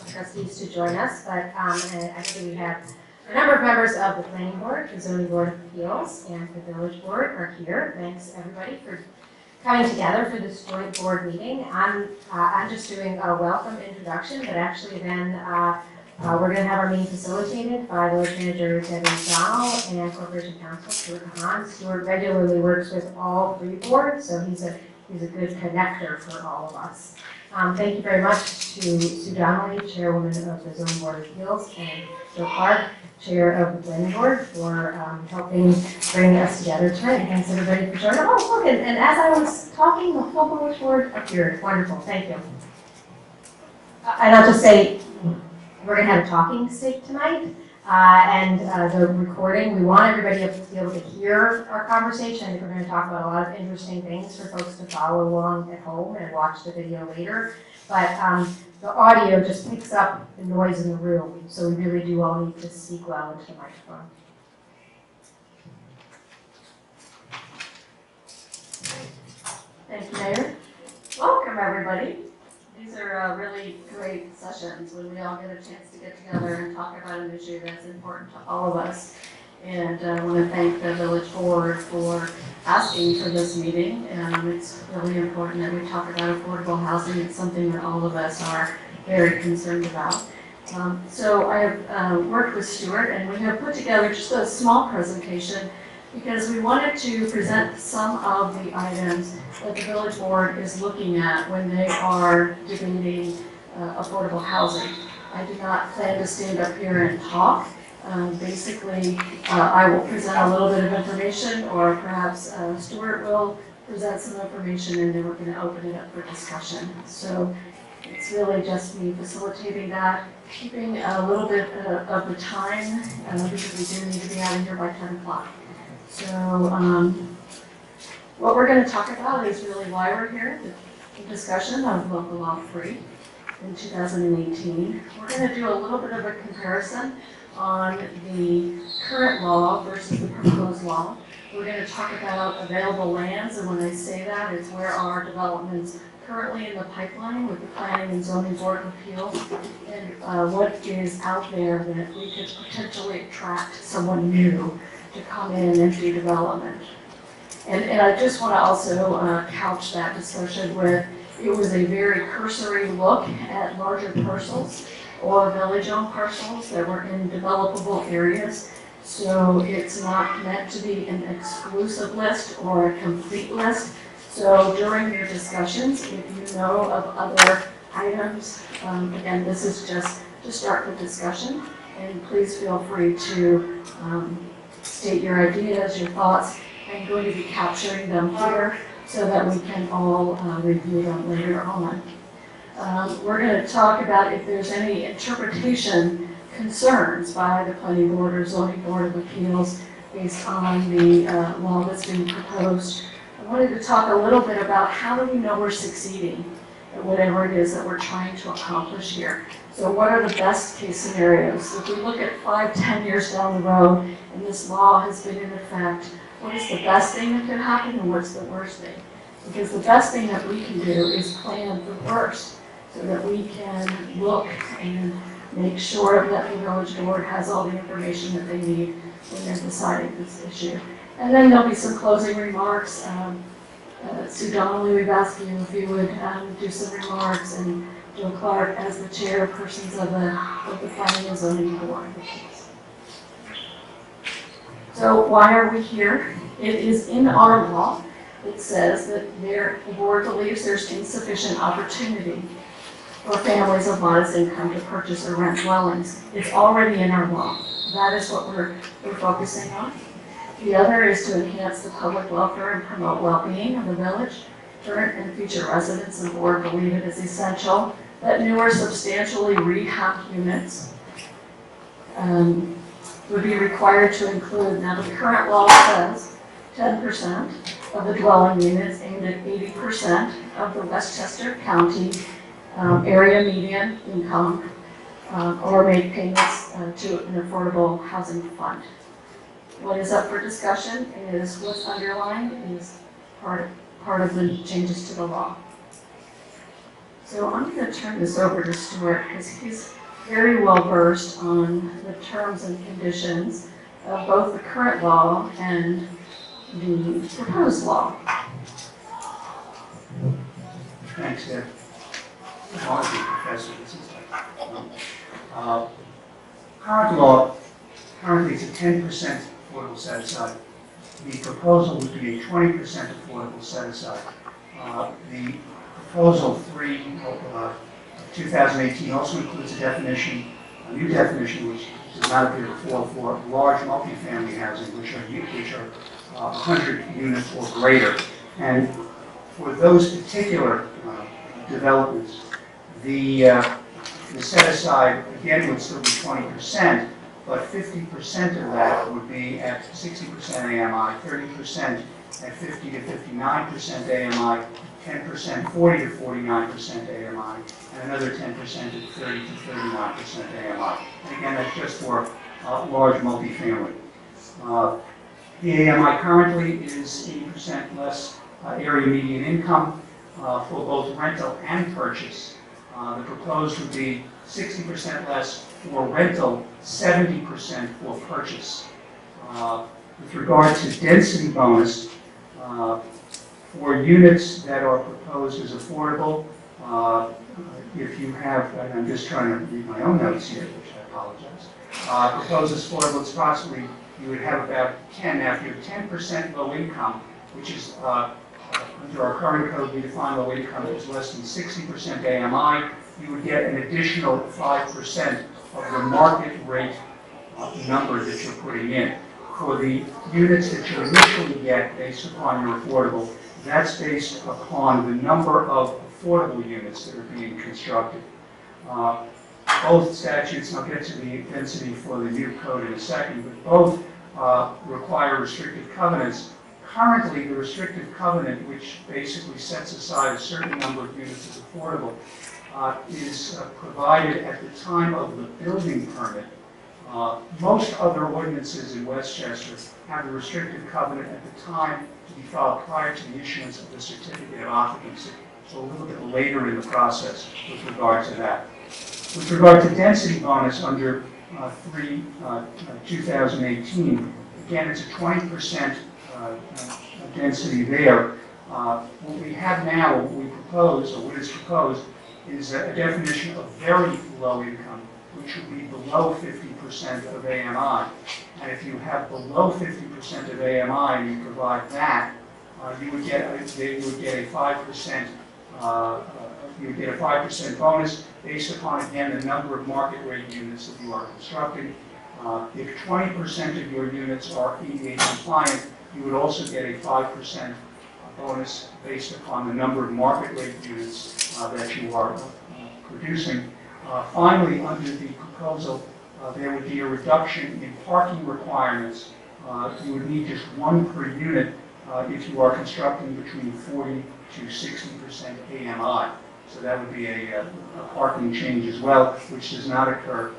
trustees to join us, but and actually we have a number of members of the Planning Board, the Zoning Board of Appeals, and the Village Board are here. Thanks everybody for coming together for this joint board meeting. I'm just doing a welcome introduction, but actually then we're going to have our meeting facilitated by Village Manager Debbie Donald and Corporation Counsel Stuart Hahn. Stuart regularly works with all three boards, so he's a good connector for all of us. Thank you very much to Sue Donnelly, Chairwoman of the Zoning Board of Appeals, and Joe Clark, Chair of the Planning Board, for helping bring us together tonight. And thanks everybody for joining. Oh, look, and as I was talking, the whole Village Board appeared. Wonderful, thank you. And I'll just say, we're going to have a talking stake tonight, and the recording. We want everybody to be able to hear our conversation. I think we're going to talk about a lot of interesting things for folks to follow along at home and watch the video later. But the audio just picks up the noise in the room, so we really do all need to speak well into the microphone. Thank you, Mayor. Welcome, everybody. These are really great sessions when we all get a chance to get together and talk about an issue that's important to all of us. And I want to thank the Village Board for asking for this meeting. It's really important that we talk about affordable housing. It's something that all of us are very concerned about. So I have worked with Stuart, and we have put together just a small presentation because we wanted to present some of the items that the Village Board is looking at when they are debating affordable housing. I do not plan to stand up here and talk. Basically, I will present a little bit of information, or perhaps Stuart will present some information, and then we're going to open it up for discussion. So it's really just me facilitating that, keeping a little bit of the time, because we do need to be out of here by 10 o'clock. So what we're going to talk about is really why we're here, the discussion of Local Law 3 in 2018. We're going to do a little bit of a comparison on the current law versus the proposed law. We're going to talk about available lands, and when I say that, it's where are developments currently in the pipeline with the Planning and Zoning Board of Appeals, and what is out there that we could potentially attract someone new to come in and do development. And I just want to also couch that discussion with, it was a very cursory look at larger parcels or village-owned parcels that were in developable areas. So it's not meant to be an exclusive list or a complete list. So during your discussions, if you know of other items, again, this is just to start the discussion, and please feel free to state your ideas, your thoughts. I'm going to be capturing them here so that we can all review them later on. We're going to talk about if there's any interpretation concerns by the Planning Board or Zoning Board of Appeals based on the law that's being proposed. I wanted to talk a little bit about how do we know we're succeeding at whatever it is that we're trying to accomplish here. So what are the best case scenarios? If we look at 5-10 years down the road and this law has been in effect, what is the best thing that could happen and what's the worst thing? Because the best thing that we can do is plan for the worst so that we can look and make sure that the Village Board has all the information that they need when they're deciding this issue. And then there'll be some closing remarks. Sue Donnelly, we've asked you if you would do some remarks, and Joe Clark as the chairpersons of the Planning and Zoning Board. So why are we here? It is in our law. It says that the board believes there's insufficient opportunity for families of modest income to purchase or rent dwellings. It's already in our law. That is what we're focusing on. The other is to enhance the public welfare and promote well-being of the village. Current and future residents and board believe it is essential that newer substantially rehabbed units would be required to include, now the current law says 10% of the dwelling units aimed at 80% of the Westchester County area median income or make payments to an affordable housing fund. What is up for discussion is what's underlying is part of the changes to the law. So I'm going to turn this over to Stuart because he's very well versed on the terms and conditions of both the current law and the proposed law. Thanks, Deb. I want to be a professor. This is current law, currently it's a 10% affordable set-aside. The proposal would be a 20% affordable set-aside. The proposal 3 of 2018 also includes a definition, a new definition, which does not appear before, for large multifamily housing, which are 100 units or greater. And for those particular developments, the set-aside, again, would still be 20%, but 50% of that would be at 60% AMI, 30% at 50 to 59% AMI, 10% 40 to 49% AMI, and another 10% at 30 to 39% AMI. And again, that's just for large multifamily. The AMI currently is 80% less area median income for both rental and purchase. The proposed would be 60% less for rental, 70% for purchase. With regard to density bonus, for units that are proposed as affordable, if you have, and I'm just trying to read my own notes here, which I apologize. Proposed as affordable, it's approximately, you would have about 10. Now, if you have 10% low income, which is under our current code, we define low income as less than 60% AMI, you would get an additional 5% of the market rate number that you're putting in. For the units that you initially get based upon your affordable, that's based upon the number of affordable units that are being constructed. Both statutes, and I'll get to the density for the new code in a second, but both require restrictive covenants. Currently, the restrictive covenant, which basically sets aside a certain number of units as affordable, is provided at the time of the building permit. Most other ordinances in Westchester have the restrictive covenant at the time to be filed prior to the issuance of the certificate of occupancy. So a little bit later in the process with regard to that. With regard to density bonus under 2018, again, it's a 20% density there. What we have now, what we propose, or what is proposed, is a definition of very low income, which would be below 50% of AMI. And if you have below 50% of AMI and you provide that, you would get a 5%. You would get a 5% bonus based upon, again, the number of market rate units that you are constructing. If 20% of your units are ADA compliant, you would also get a 5% bonus based upon the number of market rate units that you are producing. Finally, under the proposal, there would be a reduction in parking requirements. You would need just one per unit if you are constructing between 40 to 60% AMI. So that would be a parking change as well, which does not occur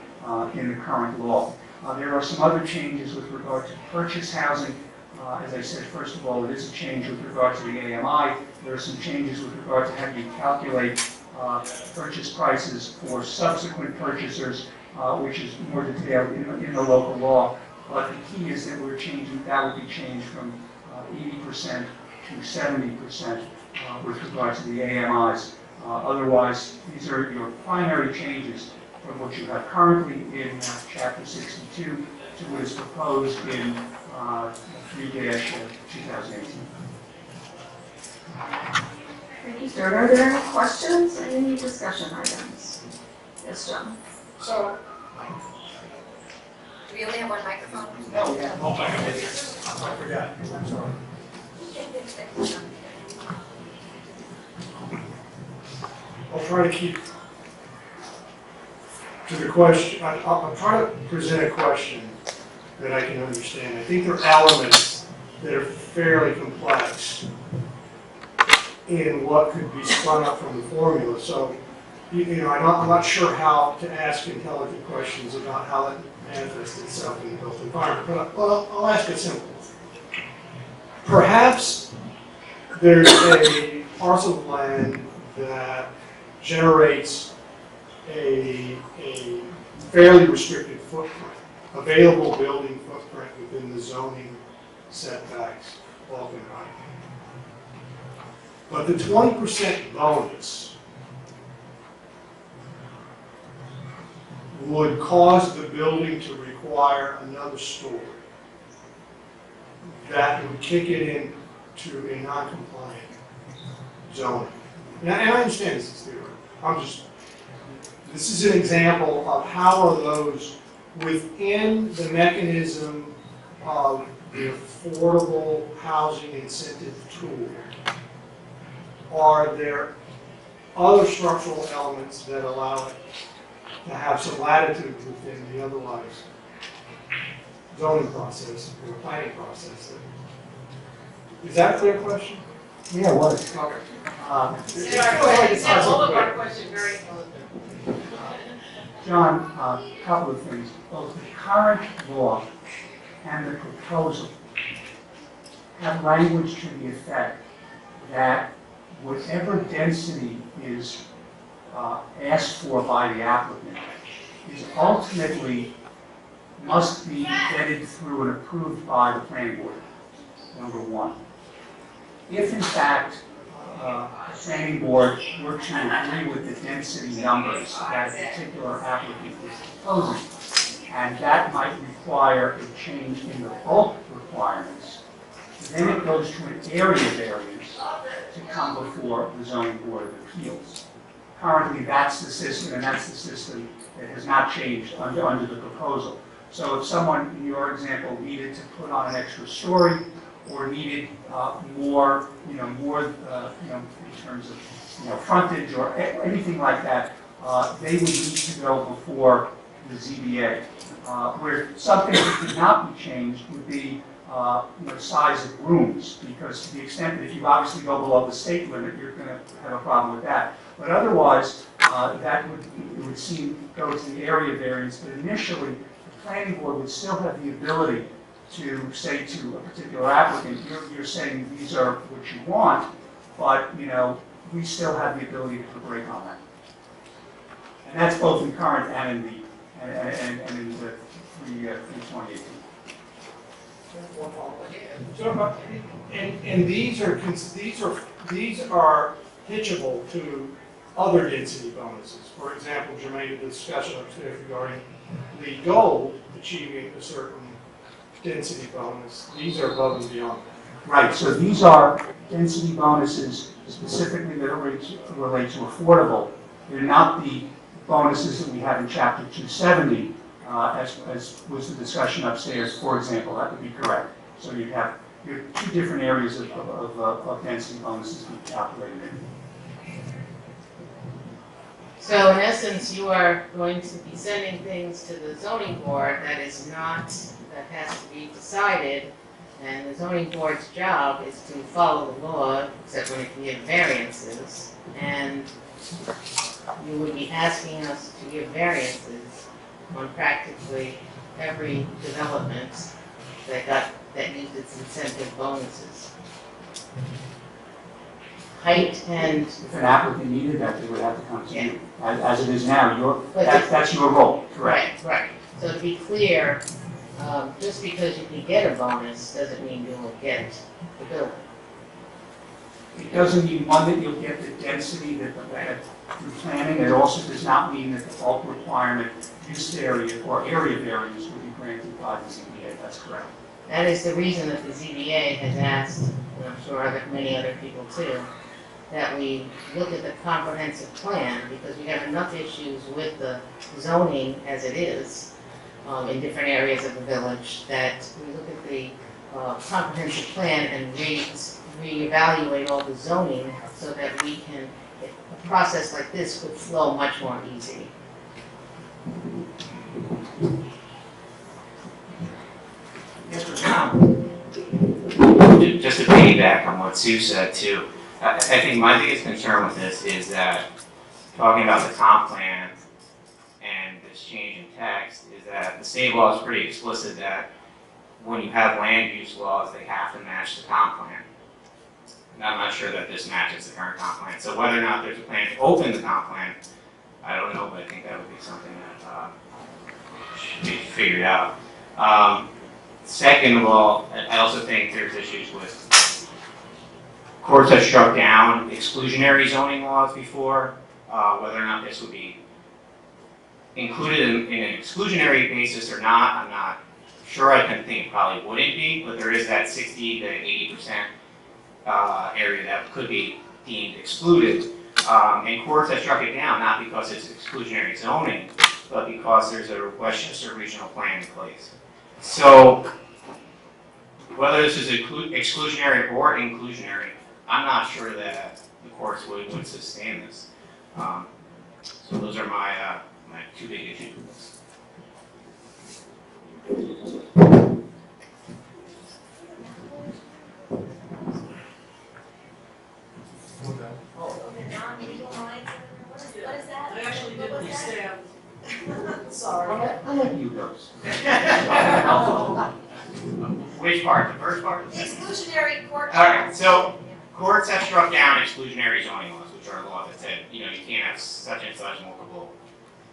in the current law. There are some other changes with regard to purchase housing. As I said, first of all, it is a change with regard to the AMI. There are some changes with regard to how you calculate purchase prices for subsequent purchasers, which is more detailed in the local law. But the key is that we're changing, that would be changed from 80% to 70% with regard to the AMIs. Otherwise, these are your primary changes from what you have currently in Chapter 62 to what is proposed in 3-2018. Thank you, Stuart. Are there any questions, any discussion items? Yes, John. So, do we only have one microphone? No, we have multiple. I forgot. I'm sorry. I'll try to keep to the question. I'll try to present a question that I can understand. I think there are elements that are fairly complex in what could be spun up from the formula. So, I'm not sure how to ask intelligent questions about how that manifests itself in the built environment, but I'll ask it simply. Perhaps there's a parcel of land that generates a fairly restricted footprint, available building footprint within the zoning setbacks, bulk and height. But the 20% bonus would cause the building to require another story. That would kick it into a non-compliant zoning. And I understand this is theoretical. This is an example of how are those within the mechanism of the affordable housing incentive tool. Are there other structural elements that allow it to have some latitude within the otherwise zoning process or planning process? Is that a clear question? Yeah, it was. Okay. All of our questions very close. John, a couple of things. Both the current law and the proposal have language to the effect that whatever density is asked for by the applicant is ultimately must be vetted through and approved by the planning board, number one. If in fact the planning board were to agree with the density numbers that a particular applicant is proposing, and that might require a change in the bulk requirements, then it goes to an area variance to come before the zoning board of appeals. Currently, that's the system, and that's the system that has not changed under the proposal. So if someone, in your example, needed to put on an extra story or needed more, in terms of, frontage or anything like that, they would need to go before the ZBA. Where something that could not be changed would be size of rooms, because to the extent that if you obviously go below the state limit, you're going to have a problem with that. But otherwise, it would seem go to the area variance. But initially, the planning board would still have the ability to say to a particular applicant, you're saying these are what you want, but we still have the ability to put a break on that. And that's both in current and in the 2018. And these are hitchable to other density bonuses. For example, germane to the discussion regarding the goal achieving a certain density bonus. These are above and beyond that. Right. So these are density bonuses specifically that relate to affordable. They're not the bonuses that we have in Chapter 270. As was the discussion upstairs, for example, that would be correct. So you have two different areas of density bonuses to be calculated in. So in essence, you are going to be sending things to the zoning board that has to be decided, and the zoning board's job is to follow the law, except when it can give variances, and you would be asking us to give variances on practically every development that used its incentive bonuses. Height and... If an applicant needed that, they would have to come to you. Yeah. As it is now, that's your role, correct? Right. So to be clear, just because you can get a bonus doesn't mean you will get the building. It doesn't mean, one, that you'll get the density that through planning. It also does not mean that the bulk requirement, use area, or area variance will be granted by the ZBA. That's correct. That is the reason that the ZBA has asked, and I'm sure many other people too, that we look at the comprehensive plan, because we have enough issues with the zoning as it is in different areas of the village, that we look at the comprehensive plan and reevaluate all the zoning so that we can, a process like this would flow much more easily. Mr. Tom. Just to piggyback on what Sue said too, I think my biggest concern with this is that talking about the comp plan and this change in text is that the state law is pretty explicit that when you have land use laws, they have to match the comp plan. And I'm not sure that this matches the current comp plan. So whether or not there's a plan to open the comp plan, I don't know, but I think that would be something that should be figured out. Second of all, I also think there's issues with courts have struck down exclusionary zoning laws before. Whether or not this would be included in an exclusionary basis or not, I'm not sure. I can think it probably wouldn't be, but there is that 60 to 80% area that could be deemed excluded. And courts have struck it down, not because it's exclusionary zoning, but because there's a Westchester regional plan in place. So whether this is exclusionary or inclusionary, I'm not sure that the courts would sustain this. So those are my my two big issues with this. What is that? I actually did What was understand. Sorry. I'll let you go. Which part? The first part? Exclusionary court. Alright, so courts have struck down exclusionary zoning laws, which are laws that said, you can't have such and such multiple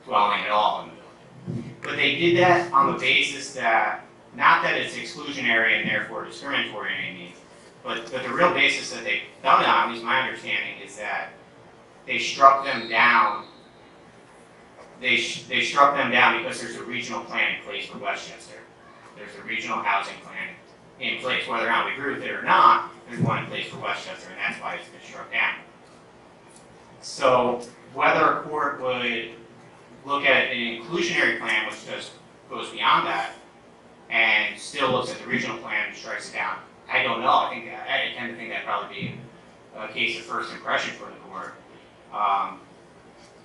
dwelling at all in the building. But they did that on the basis that, not that it's exclusionary and therefore discriminatory in any means, but the real basis that they've done it on, at least my understanding, is that they struck them down. They struck them down because there's a regional plan in place for Westchester. There's a regional housing plan in place. Whether or not we agree with it or not, there's one in place for Westchester, and that's why it's been struck down. So whether a court would look at an inclusionary plan, which just goes beyond that, and still looks at the regional plan and strikes it down, I don't know. I tend to think that'd probably be a case of first impression for the court.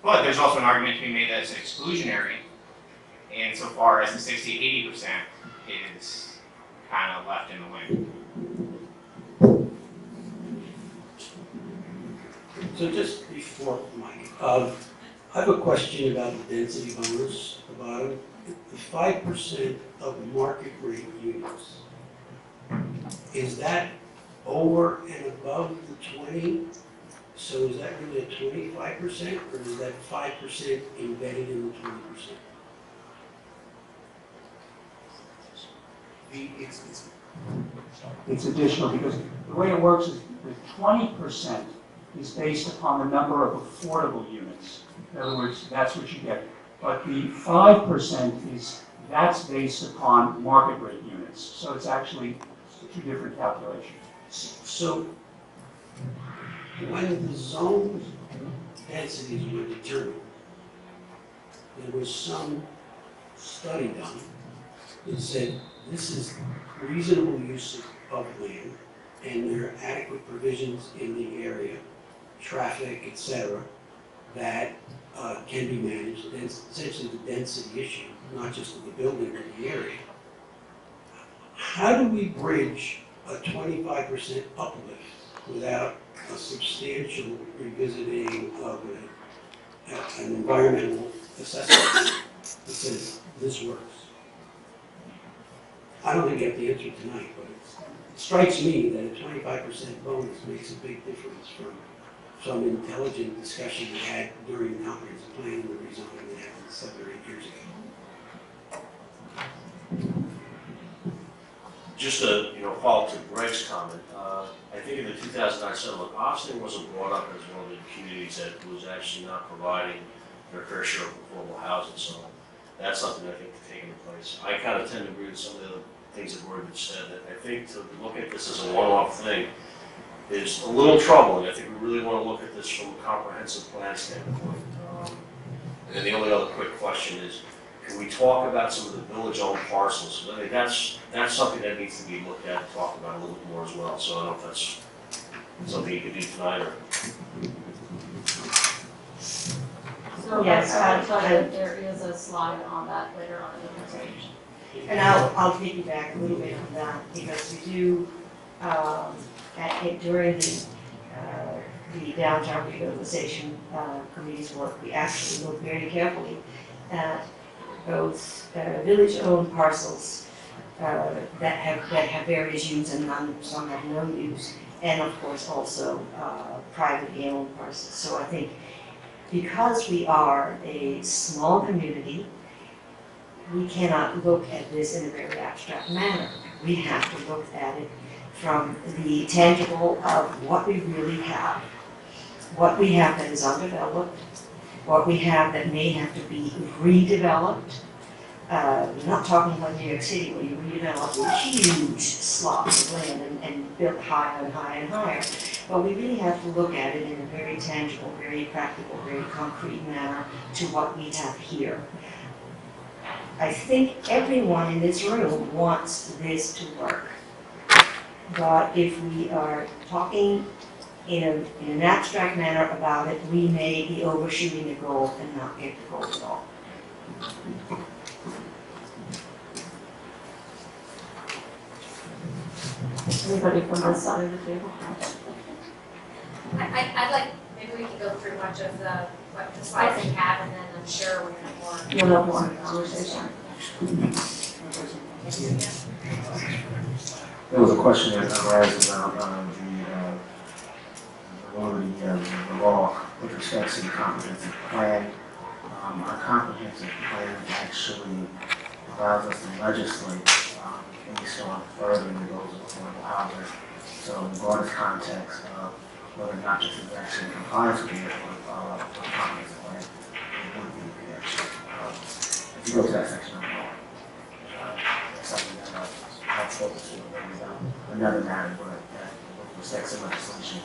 But there's also an argument to be made that it's exclusionary, insofar as the 60-80% is kind of left in the wind. So just before, Mike, I have a question about the density bonus at the bottom. The 5% of market rate units, is that over and above the 20? So is that really a 25%, or is that 5% embedded in the 20%? It's additional because the way it works is the 20% is based upon the number of affordable units. In other words, that's what you get. But the 5% that's based upon market rate units. So it's actually two different calculations. So when the zone densities were determined, there was some study done that said this is reasonable use of land and there are adequate provisions in the area, traffic, etc., that can be managed. And it's essentially the density issue, not just of the building but the area. How do we bridge a 25% uplift without a substantial revisiting of an environmental assessment that says this works? I don't think you have the answer tonight, but it strikes me that a 25% bonus makes a big difference from some intelligent discussion we had during the comprehensive plan and the rezoning that happened 7 or 8 years ago. Just a follow up to Greg's comment. I think in the 2009 settlement, Austin wasn't brought up as one of the communities that was actually not providing their fair share of affordable housing. So that's something I think to take into place. I kind of tend to agree with some of the other things that were said. That I think to look at this as a one-off thing is a little troubling. I think we really want to look at this from a comprehensive plan standpoint. And then the only other quick question is, can we talk about some of the village-owned parcels? I mean, that's something that needs to be looked at and talked about a little bit more as well. So I don't know if that's something you could do tonight or. So yes, there is a slide on that later on in the presentation. And I'll piggyback a little bit on that, because we do, during the downtown revitalization committee's work, we actually look very carefully at those village-owned parcels that have various use and some have no use, and of course also privately owned parcels. So I think because we are a small community, we cannot look at this in a very abstract manner. We have to look at it from the tangible of what we really have. What we have that is undeveloped, what we have that may have to be redeveloped. We're not talking about New York City where you redevelop huge swaths of land and build higher and higher and higher. But we really have to look at it in a very tangible, very practical, very concrete manner to what we have here. I think everyone in this room wants this to work. But if we are talking in an abstract manner about it, we may be overshooting the goal and not get the goal at all. Anybody from this side of the table? I'd like, maybe we can go through much of what the slides you have, and then I'm sure we're gonna more. You'll have more conversation. There was a question that arose about the law with respect to the comprehensive plan. Our comprehensive plan actually allows us to legislate based on furthering the goals of affordable housing. So in the broadest context of whether or not this is actually in compliance with the comprehensive plan, it would be the action. If you go to that section of the law, that's something that I've spoken to maybe about another matter, but with respect to legislation,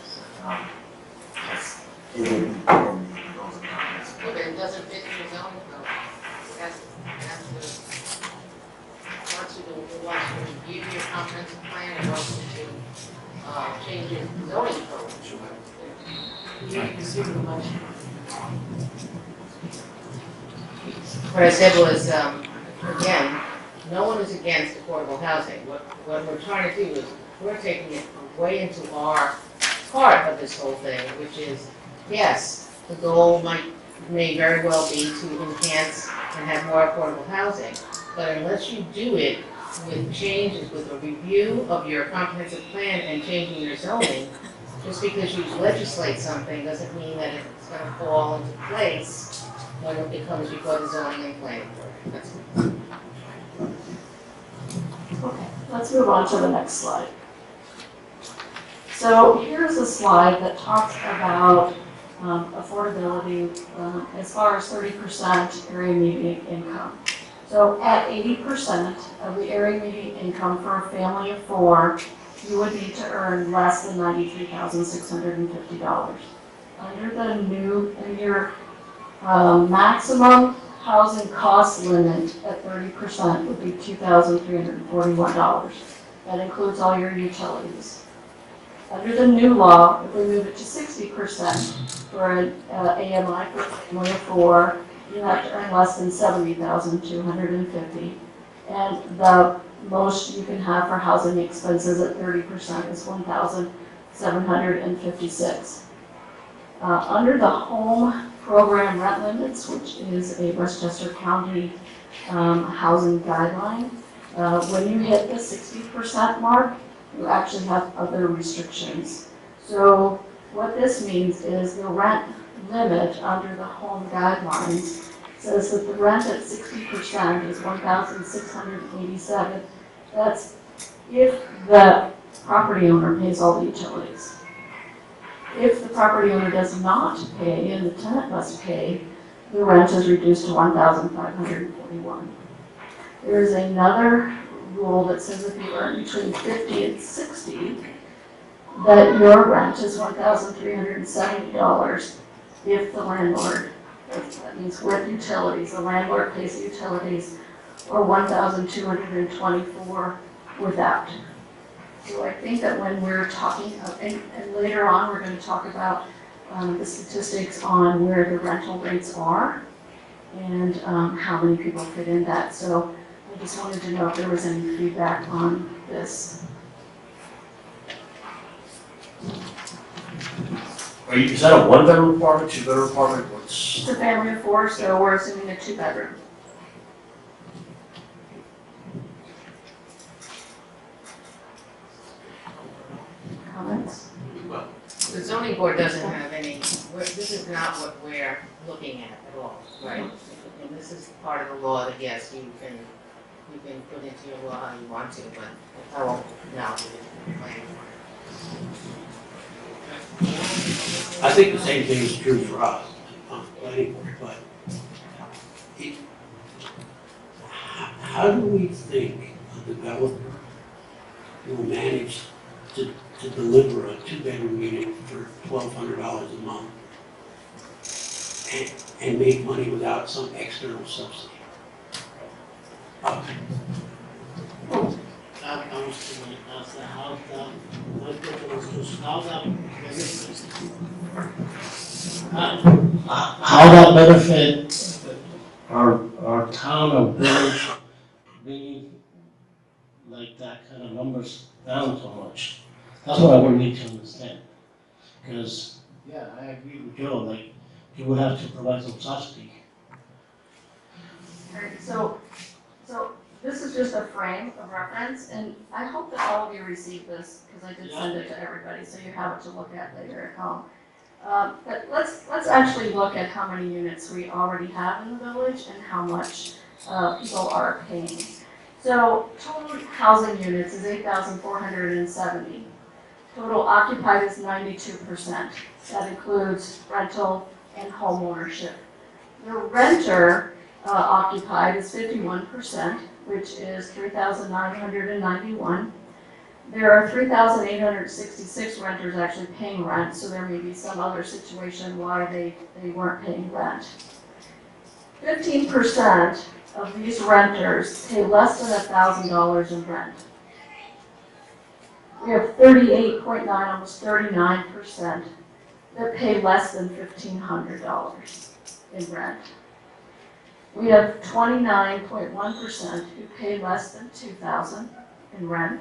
it would be within the goals of the comprehensive plan. But it doesn't fit in the zoning code. That's once you want to review your comprehensive plan and wants to change your zoning code. What I said was, again, no one is against affordable housing. What we're trying to do is we're taking it way into our part of this whole thing, which is, yes, the goal may very well be to enhance and have more affordable housing. But unless you do it with changes, with a review of your comprehensive plan and changing your zoning, just because you legislate something doesn't mean that it's going to fall into place when it comes before the zoning and planning board. That's Okay, let's move on to the next slide. So here's a slide that talks about affordability as far as 30% area median income. So at 80% of the area median income for a family of 4, you would need to earn less than $93,650. Under the new, and your maximum housing cost limit at 30% would be $2,341. That includes all your utilities. Under the new law, if we move it to 60% for an AMI for a family of 4, you have to earn less than $70,250. And the most you can have for housing expenses at 30% is $1,756. Under the home program rent limits, which is a Westchester County housing guideline, when you hit the 60% mark, you actually have other restrictions. So what this means is the rent limit under the home guidelines says that the rent at 60% is $1,687. That's if the property owner pays all the utilities. If the property owner does not pay and the tenant must pay, the rent is reduced to $1,541. There is another rule that says if you earn between 50 and 60, that your rent is $1,370 if the landlord, that means with utilities, the landlord pays the utilities, or $1,224 without. So I think that when we're talking, and later on we're going to talk about the statistics on where the rental rates are and how many people fit in that. So I just wanted to know if there was any feedback on this. Is that a 1-bedroom apartment, 2-bedroom apartment? It's a family of 4, so we're assuming a 2-bedroom. Comments? zoning board doesn't have any, this is not what we're looking at all, right? And this is part of the law that, yes, you can put into your law how you want to, but I won't now do it. I think the same thing is true for us on the planning board, but how do we think a developer will manage to deliver a 2-bedroom unit for $1,200 a month and make money without some external subsidy? I was thinking as to how that benefit our town or village, bringing like that kind of numbers down so much. That's what I would need to understand. Because, yeah, I agree with Joe, like, you would have to provide some subsidy. Alright, so this is just a frame of reference, and I hope that all of you received this, because I did send it to everybody, so you have it to look at later at home. But let's actually look at how many units we already have in the village and how much people are paying. So total housing units is 8,470. Total occupied is 92%. That includes rental and home ownership. The renter occupied is 51%, which is 3,991. There are 3,866 renters actually paying rent, so there may be some other situation why they weren't paying rent. 15% of these renters pay less than $1,000 in rent. We have 38.9, almost 39% that pay less than $1,500 in rent. We have 29.1% who pay less than $2,000 in rent.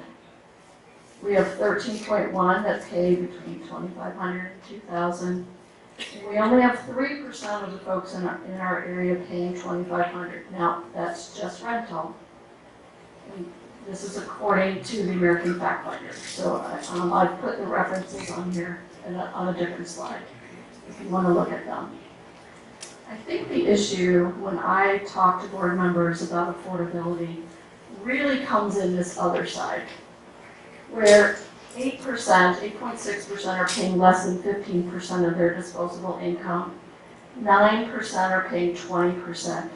We have 13.1 that pay between $2,500 and $2,000. And we only have 3% of the folks in our area paying $2,500. Now, that's just rental. And this is according to the American Fact Finder. So I've put the references on here on a different slide if you want to look at them. I think the issue when I talk to board members about affordability really comes in this other side, where 8%, 8.6% are paying less than 15% of their disposable income. 9% are paying 20%.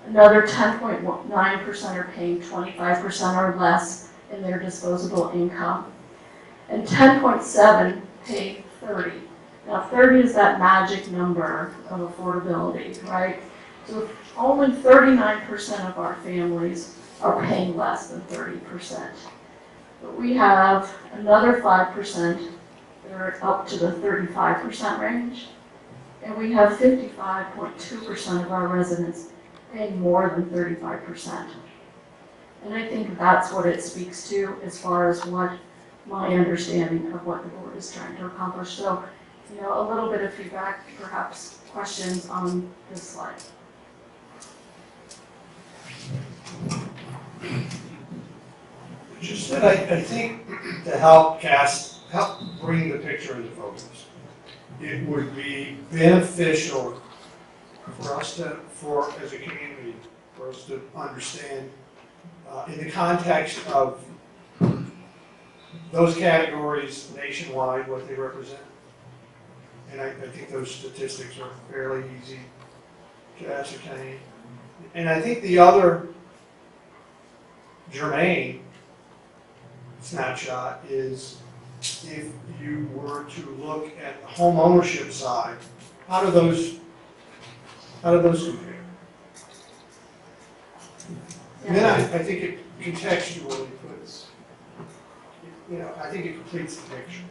Another 10.9% are paying 25% or less in their disposable income. And 10.7% pay 30%. Now 30 is that magic number of affordability, right? So if only 39% of our families are paying less than 30%. But we have another 5% that are up to the 35% range. And we have 55.2% of our residents paying more than 35%. And I think that's what it speaks to as far as what my understanding of what the board is trying to accomplish. So, you know, a little bit of feedback, perhaps questions on this slide. Just that I think to help bring the picture into focus, it would be beneficial for us as a community, for us to understand in the context of those categories nationwide, what they represent. And I think those statistics are fairly easy to ascertain. And I think the other germane snapshot is if you were to look at the home ownership side, how do those compare? And then I think it contextually puts, I think it completes the picture.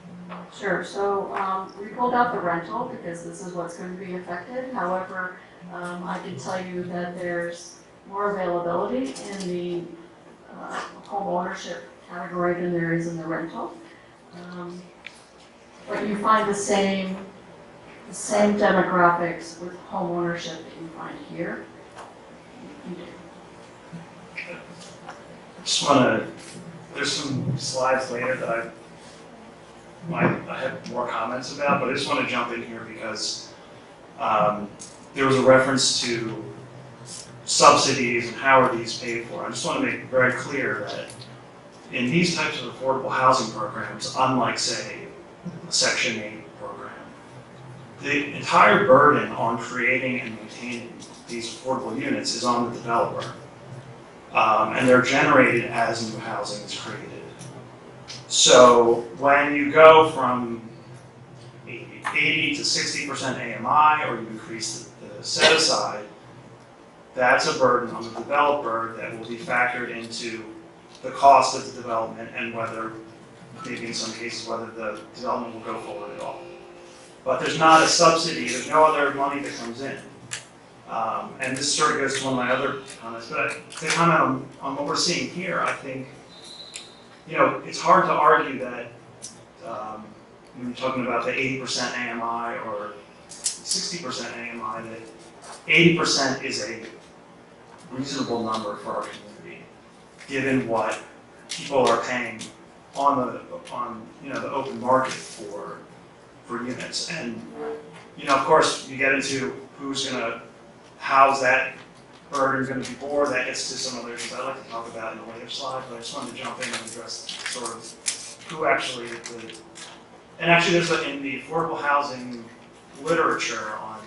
Sure, so we pulled out the rental because this is what's going to be affected. However, I can tell you that there's more availability in the home ownership category than there is in the rental. But you find the same demographics with home ownership that you find here. You do. Just want to, there's some slides later that I I have more comments about, but I just want to jump in here because there was a reference to subsidies and how are these paid for. I just want to make it very clear that in these types of affordable housing programs, unlike, say, a Section 8 program, the entire burden on creating and maintaining these affordable units is on the developer. And they're generated as new housing is created. So when you go from 80 to 60% AMI, or you increase the set aside, that's a burden on the developer that will be factored into the cost of the development and whether, maybe in some cases, whether the development will go forward at all. But there's not a subsidy, there's no other money that comes in. And this sort of goes to one of my other comments, but to comment on what we're seeing here, I think, you know, it's hard to argue that when you're talking about the 80% AMI or 60% AMI, that 80% is a reasonable number for our community, given what people are paying on the open market for units. And of course, you get into how's that burden going to be borne. That gets to some other issues I'd like to talk about in a later slide, but I just wanted to jump in and address sort of who actually and actually there's in the affordable housing literature on,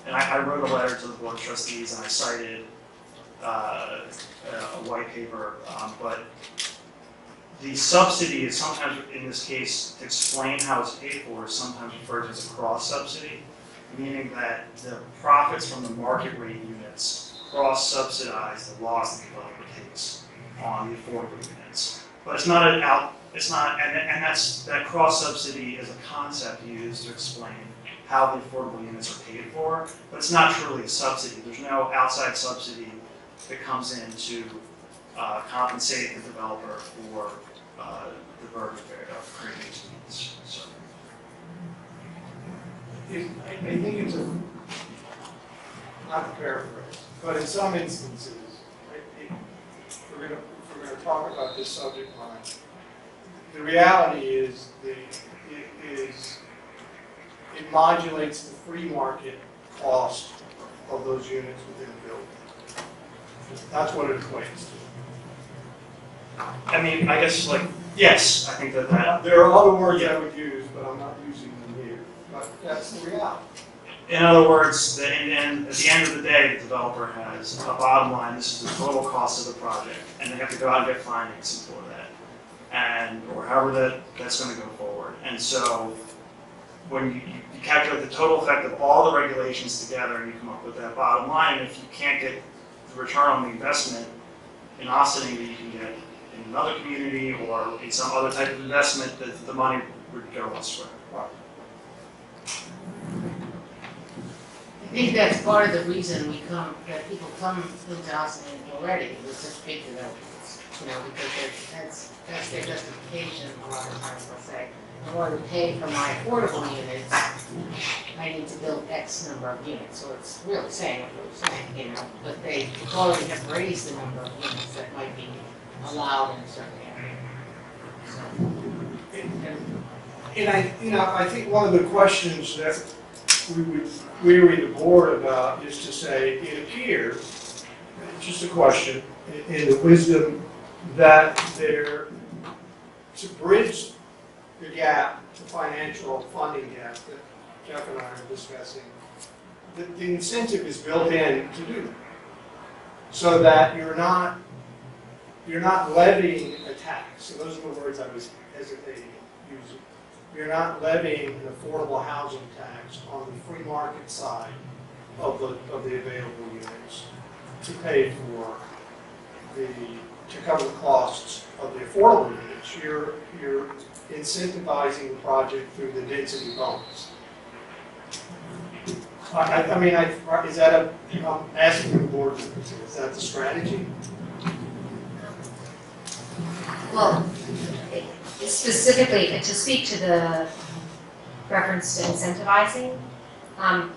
and I wrote a letter to the Board of Trustees and I cited a white paper, but the subsidy is sometimes, in this case, to explain how it's paid for, is sometimes referred to as a cross-subsidy, meaning that the profits from the market rate units cross-subsidize the loss the developer takes on the affordable units. But it's not and that cross-subsidy is a concept used to explain how the affordable units are paid for, but it's not truly a subsidy. There's no outside subsidy that comes in to compensate the developer for the burden of creating these units. So. I think it's not to paraphrase, but in some instances, if we're going to talk about this subject line, the reality is it modulates the free market cost of those units within the building. That's what it equates to. I mean, I guess, yes, I think that. There are other words I would use, but I'm not using them here. But that's the reality. In other words, at the end of the day, the developer has a bottom line. This is the total cost of the project, and they have to go out and get financing for that, or however that's going to go forward. And so, when you calculate the total effect of all the regulations together, and you come up with that bottom line, and if you can't get the return on the investment in Austin that you can get in another community or in some other type of investment, that the money would go elsewhere. I think that's part of the reason that people come to Austin already with such big developments, because that's their justification a lot of times. They'll say, in order to pay for my affordable units, I need to build X number of units. So it's really saying what you're saying, but they already have raised the number of units that might be allowed in a certain area. And I think one of the questions that we would query the board about is to say, it appears, just a question, in the wisdom that to bridge the gap, the financial funding gap that Jeff and I are discussing, the incentive is built in to do that. So that you're not levying a tax. So those are the words I was hesitating using. You're not levying an affordable housing tax on the free market side of the available units to pay for to cover the costs of the affordable units. You're incentivizing the project through the density bonus. Is that I'm asking the board, is that the strategy? Well, specifically, to speak to the reference to incentivizing, I'm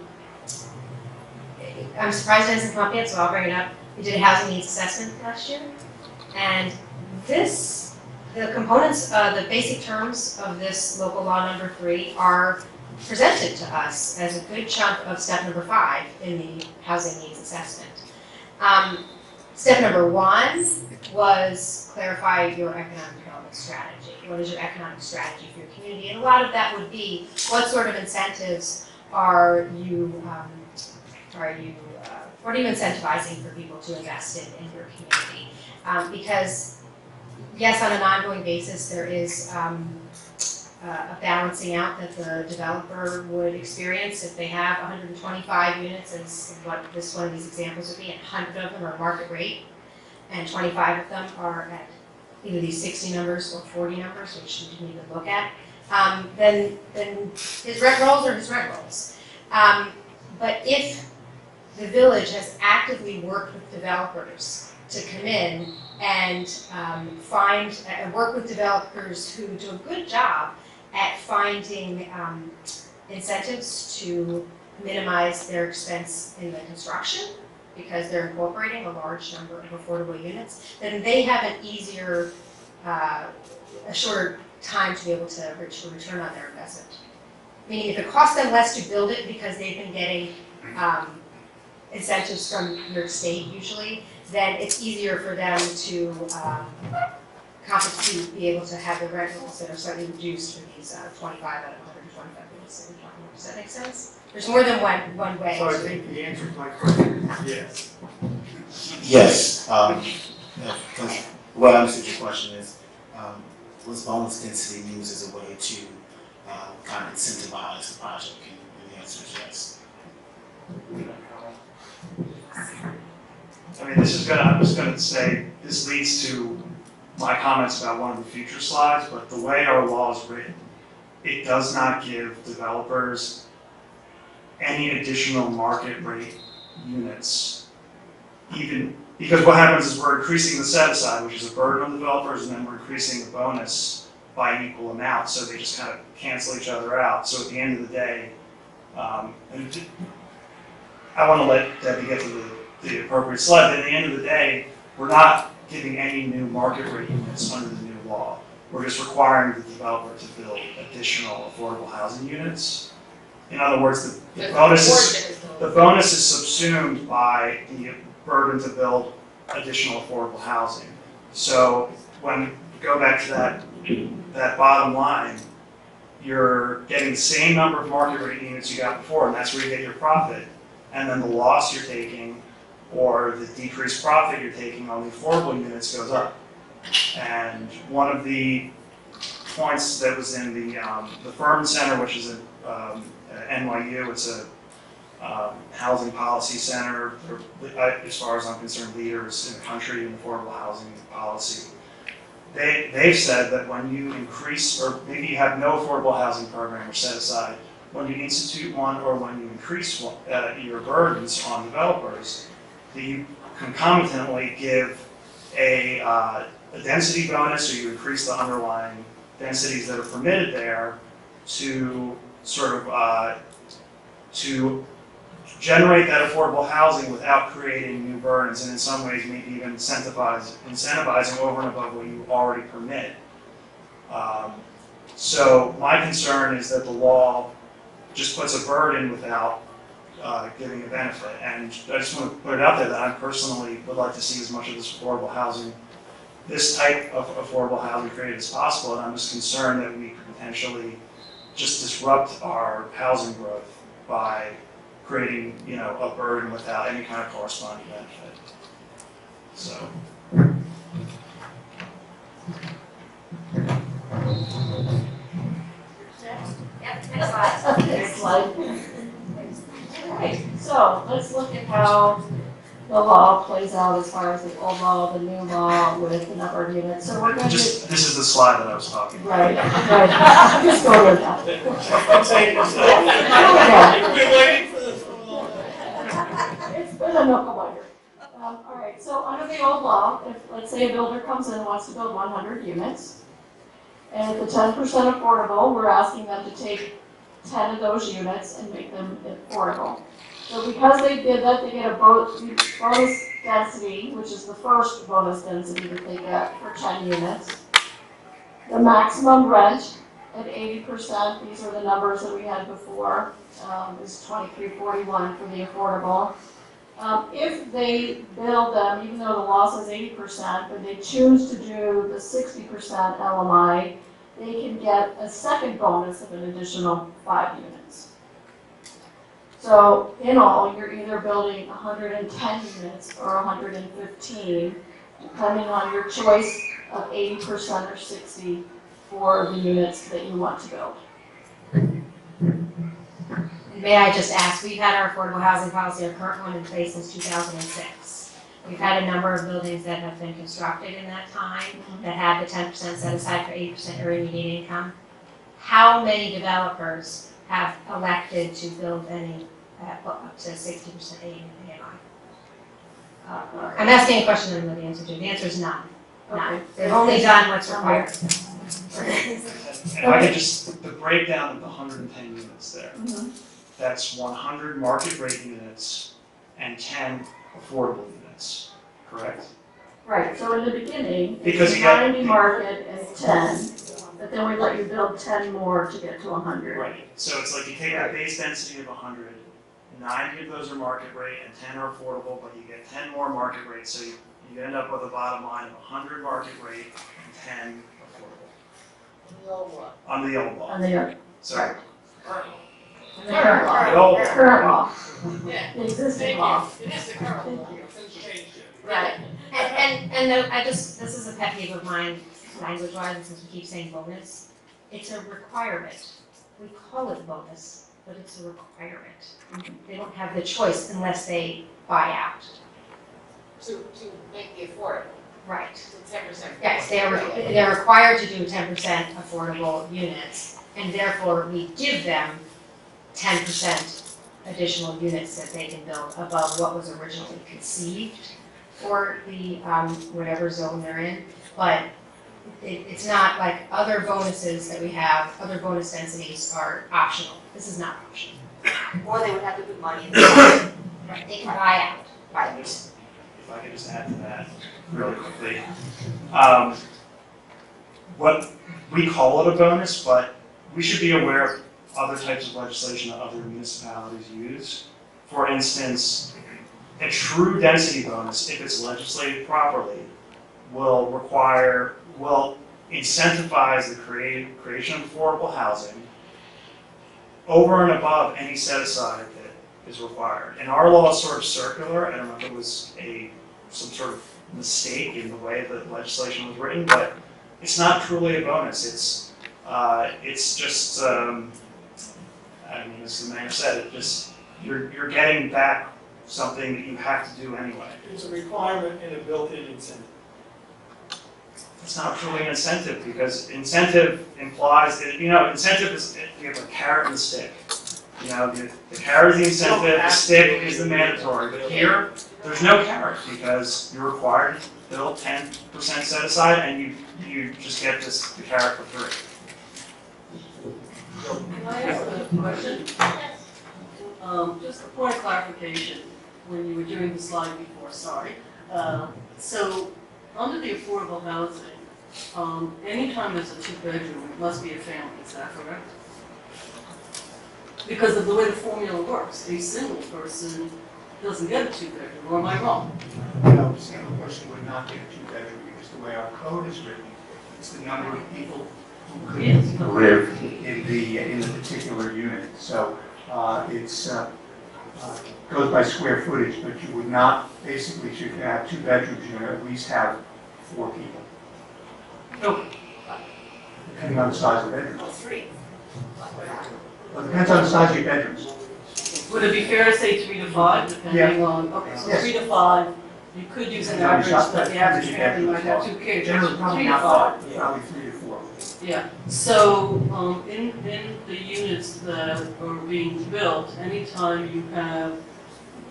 surprised it hasn't come up yet, so I'll bring it up. We did a housing needs assessment last year, and this the components, the basic terms of this local law number 3 are presented to us as a good chunk of step number 5 in the housing needs assessment. Step number 1 was clarify your economic development strategy. What is your economic strategy for your community? And a lot of that would be what sort of incentives are you what are you incentivizing for people to invest in your community? Because yes, on an ongoing basis, there is a balancing out that the developer would experience if they have 125 units, as what this one of these examples would be, and 100 of them are market rate, and 25 of them are at either these 60 numbers or 40 numbers, which you didn't even look at. Then his rent rolls are his rent rolls. But if the village has actively worked with developers to come in and work with developers who do a good job at finding incentives to minimize their expense in the construction, because they're incorporating a large number of affordable units, then they have an easier, a shorter time to be able to reach a return on their investment. Meaning if it costs them less to build it because they've been getting incentives from your state usually, then it's easier for them to be able to have the rent rolls that are slightly reduced for these 25 out of 125 units that we're talking about. Does that make sense? There's more than one way. So I think the answer to my question is yes. Yes, what I understood your question is, was bonus density used as a way to kind of incentivize the project, and the answer is yes. I mean, I'm just gonna say, this leads to my comments about one of the future slides, but the way our law is written, it does not give developers any additional market rate units, even, because what happens is we're increasing the set aside, which is a burden on developers, and then we're increasing the bonus by an equal amount, so they just kind of cancel each other out. So at the end of the day, I want to let Debbie get to the appropriate slide, but at the end of the day, we're not giving any new market rate units under the new law. We're just requiring the developer to build additional affordable housing units. In other words, the bonus is subsumed by the burden to build additional affordable housing. So when we go back to that bottom line, you're getting the same number of market rate units you got before, and that's where you get your profit. And then the loss you're taking, or the decreased profit you're taking on the affordable units goes up. And one of the points that was in the Furman Center, which is at NYU, it's a housing policy center, as far as I'm concerned, leaders in the country in affordable housing policy. They've said that when you increase, or maybe you have no affordable housing program or set aside, when you institute one or when you increase your burdens on developers, that you concomitantly give a density bonus, or you increase the underlying densities that are permitted there to sort of to generate that affordable housing without creating new burdens, and in some ways maybe even incentivizing over and above what you already permit. So my concern is that the law just puts a burden without giving a benefit. And I just want to put it out there that I personally would like to see as much of this affordable housing, this type of affordable housing created as possible, and I'm just concerned that we could potentially just disrupt our housing growth by creating, a burden without any kind of corresponding benefit. So. Yep, next slide. Next slide. Okay, so let's look at how the law plays out as far as the old law, the new law with the number of units. So we're going to. This is the slide that I was talking about. Right. I'm just going with that. It's been a knuckle binder. All right, so under the old law, if, let's say, a builder comes in and wants to build 100 units, and at the 10% affordable, we're asking them to take 10 of those units and make them affordable. So because they did that, they get a bonus density, which is the first bonus density that they get for 10 units. The maximum rent at 80%, these are the numbers that we had before, is $23.41 for the affordable. If they build them, even though the law says 80%, but they choose to do the 60% LMI, they can get a second bonus of an additional 5 units. So in all, you're either building 110 units or 115, depending on your choice of 80% or 60 for the units that you want to build. May I just ask, we've had our affordable housing policy, our current one, in place since 2006. We've had a number of buildings that have been constructed in that time that have the 10% set aside for 80% area median income. How many developers have elected to build any up to 60% AMI? I'm asking a question that I know the answer to. The answer is none. None. Okay. They've only done what's required. If I could just, the breakdown of the 110 units there, that's 100 market rate units and 10 affordable units, correct? Right, so in the beginning, Because it's you got- 90 market and 10, but then we let you build 10 more to get to 100. Right, so it's like you take a base density of 100, 90 of those are market rate and 10 are affordable, but you get 10 more market rates, so you end up with a bottom line of 100 market rate and 10 affordable. On the old law. On the, So, right. On the current law. the old The law. current law, Yeah. the existing law. It is the current law, since changed it. Right. This is a pet peeve of mine, language-wise, and since we keep saying bonus, it's a requirement. We call it bonus, but it's a requirement. They don't have the choice unless they buy out. To make the affordable, Right. to 10%. Yes, they're required to do 10% affordable units, and therefore we give them 10% additional units that they can build above what was originally conceived for the, whatever zone they're in. But it's not like other bonuses that we have, other bonus densities are optional. This is not optional. Or they would have to put money in the Right. They can buy out. Right. If I could just add to that really quickly. What, we call it a bonus, but we should be aware of other types of legislation that other municipalities use. For instance, a true density bonus, if it's legislated properly, will incentivize the creation of affordable housing over and above any set aside that is required. And our law is sort of circular. I don't know if it was some sort of mistake in the way the legislation was written, but it's not truly a bonus. It's just, I mean, as the mayor said, you're getting back something that you have to do anyway. It's a requirement and a built-in incentive. It's not truly an incentive, because incentive implies that, incentive is, you have a carrot and a stick. The carrot is the incentive, the stick is the mandatory, but here, there's no carrot, because you're required to build 10% set aside, and you just get the carrot for free. Can I ask a question? Just a point of clarification, when you were doing the slide before, sorry. So, under the affordable housing, anytime there's a two-bedroom, it must be a family, is that correct? Because of the way the formula works, a single person doesn't get a two-bedroom, or am I wrong? No, a single person would not get a two-bedroom, because the way our code is written, it's the number of people who Yes. could live in the particular unit. So it's goes by square footage, but you would not, basically, if you have two bedrooms, you would at least have 4 people. No. Depending on the size of the bedroom. Oh, 3. Well, it depends on the size of your bedrooms. Would it be fair to say 3 to 5, depending on, okay, so Yes. 3 to 5, you could use an average, but the average family might have 2 kids. Generally, probably 3 to not 5. 5, probably 3 to 4. Yeah, so, in the units that are being built, anytime you have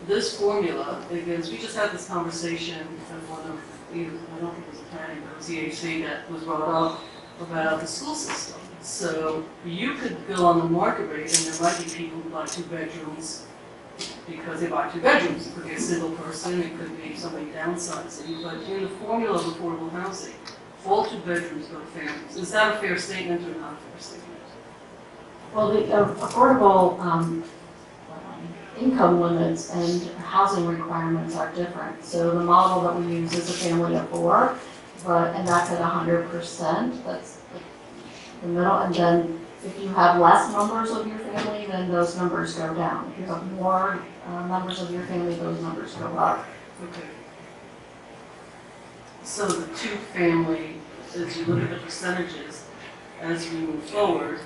this formula, because we just had this conversation at one of, I don't think it was a planning, but it was EAC that was brought up about the school system. So you could go on the market rate, and there might be people who buy 2 bedrooms because they buy 2 bedrooms. It could be a single person, it could be somebody downsizing, but in the formula of affordable housing, all 2 bedrooms go to families. Is that a fair statement or not a fair statement? Well, the affordable income limits and housing requirements are different. So the model that we use is a family of 4, and that's at 100%. That's the middle. And then if you have less members of your family, then those numbers go down. If you have more members of your family, those numbers go up. Okay. So the 2-family, as you look at the percentages, as we move forward,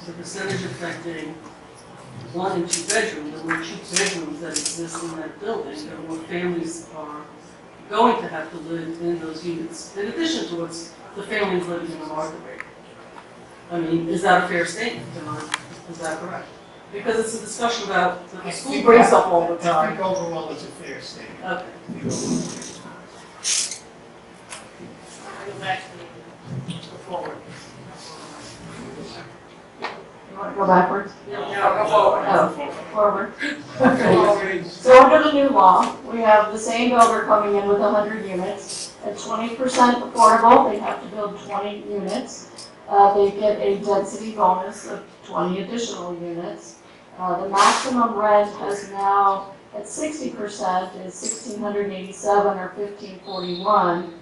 the percentage affecting 1 and 2 bedroom, the more 2 bedrooms that exist in that building, the more families are going to have to live in those units, in addition to what's the families living in the market rate. I mean, is that a fair statement, is that correct? Because it's a discussion about, that the school brings up all the I time. think overall it's a fair statement. Okay. Go back to the forward. You want to go backwards? No, go forward. Oh, forward. Okay. So under the new law, we have the same builder coming in with 100 units. At 20% affordable, they have to build 20 units. They get a density bonus of 20 additional units. The maximum rent has now, at 60%, is $1,687 or $1,541.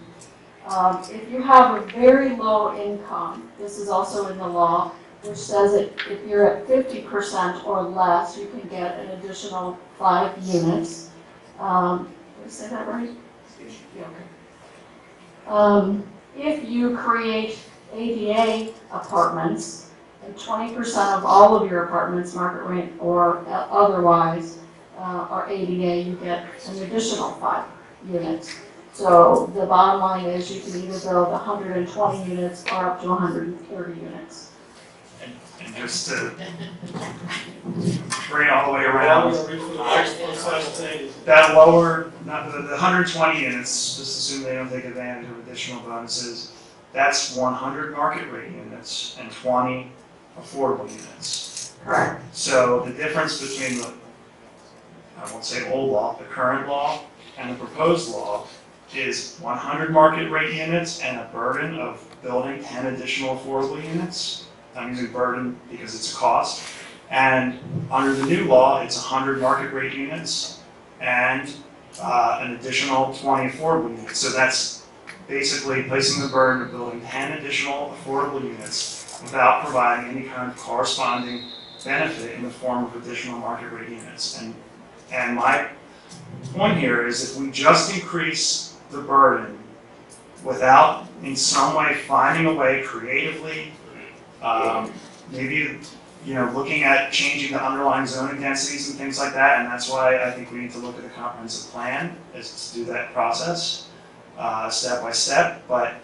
If you have a very low income, this is also in the law, which says that if you're at 50% or less, you can get an additional 5 units. Did I say that right? Yeah, okay. If you create ADA apartments, and 20% of all of your apartments, market rate or otherwise, are ADA, you get an additional 5 units. So the bottom line is you can either build 120 units or up to 130 units. And just to bring it all the way around, that lower, not the 120 units, just assume they don't take advantage of additional bonuses, that's 100 market rate units and 20 affordable units. Correct. So the difference between the, I won't say old law, the current law, and the proposed law is 100 market rate units and a burden of building 10 additional affordable units. I'm using burden because it's a cost. And under the new law, it's 100 market rate units and an additional 20 affordable units. So that's basically placing the burden of building 10 additional affordable units without providing any kind of corresponding benefit in the form of additional market rate units. And my point here is if we just increase the burden without in some way finding a way creatively, maybe looking at changing the underlying zoning densities and things like that, and that's why I think we need to look at the comprehensive plan is to do that process step by step. But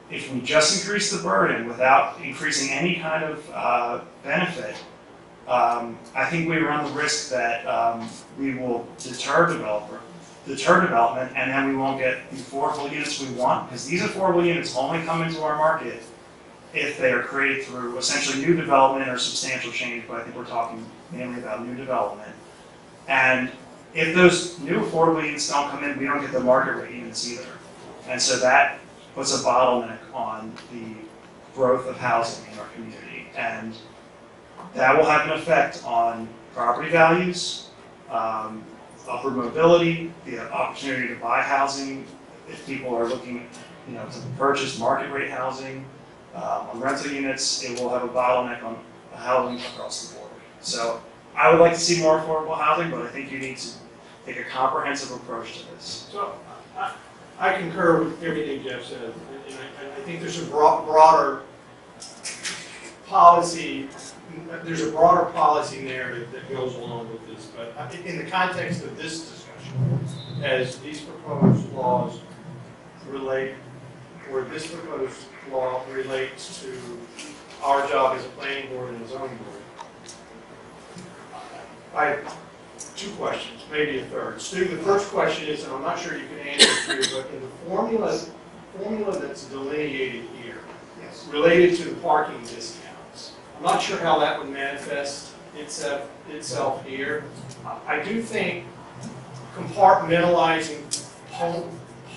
if we just increase the burden without increasing any kind of benefit, I think we run the risk that we will deter development, and then we won't get the affordable units we want, because these affordable units only come into our market if they are created through essentially new development or substantial change, but I think we're talking mainly about new development. And if those new affordable units don't come in, we don't get the market rate units either. And so that puts a bottleneck on the growth of housing in our community. And that will have an effect on property values, upward mobility, the opportunity to buy housing if people are looking to purchase market rate housing. On rental units, it will have a bottleneck on housing across the board. So I would like to see more affordable housing, but I think you need to take a comprehensive approach to this. So I concur with everything Jeff said, and I think there's a broader policy. There's a broader policy narrative that goes along with this, but in the context of this discussion, as these proposed laws relate, or this proposed law relates to our job as a planning board and a zoning board, I have 2 questions, maybe a third. Stu, the first question is, and I'm not sure you can answer it here, but in the formula that's delineated here, related to the parking discounts, I'm not sure how that would manifest itself here. I do think compartmentalizing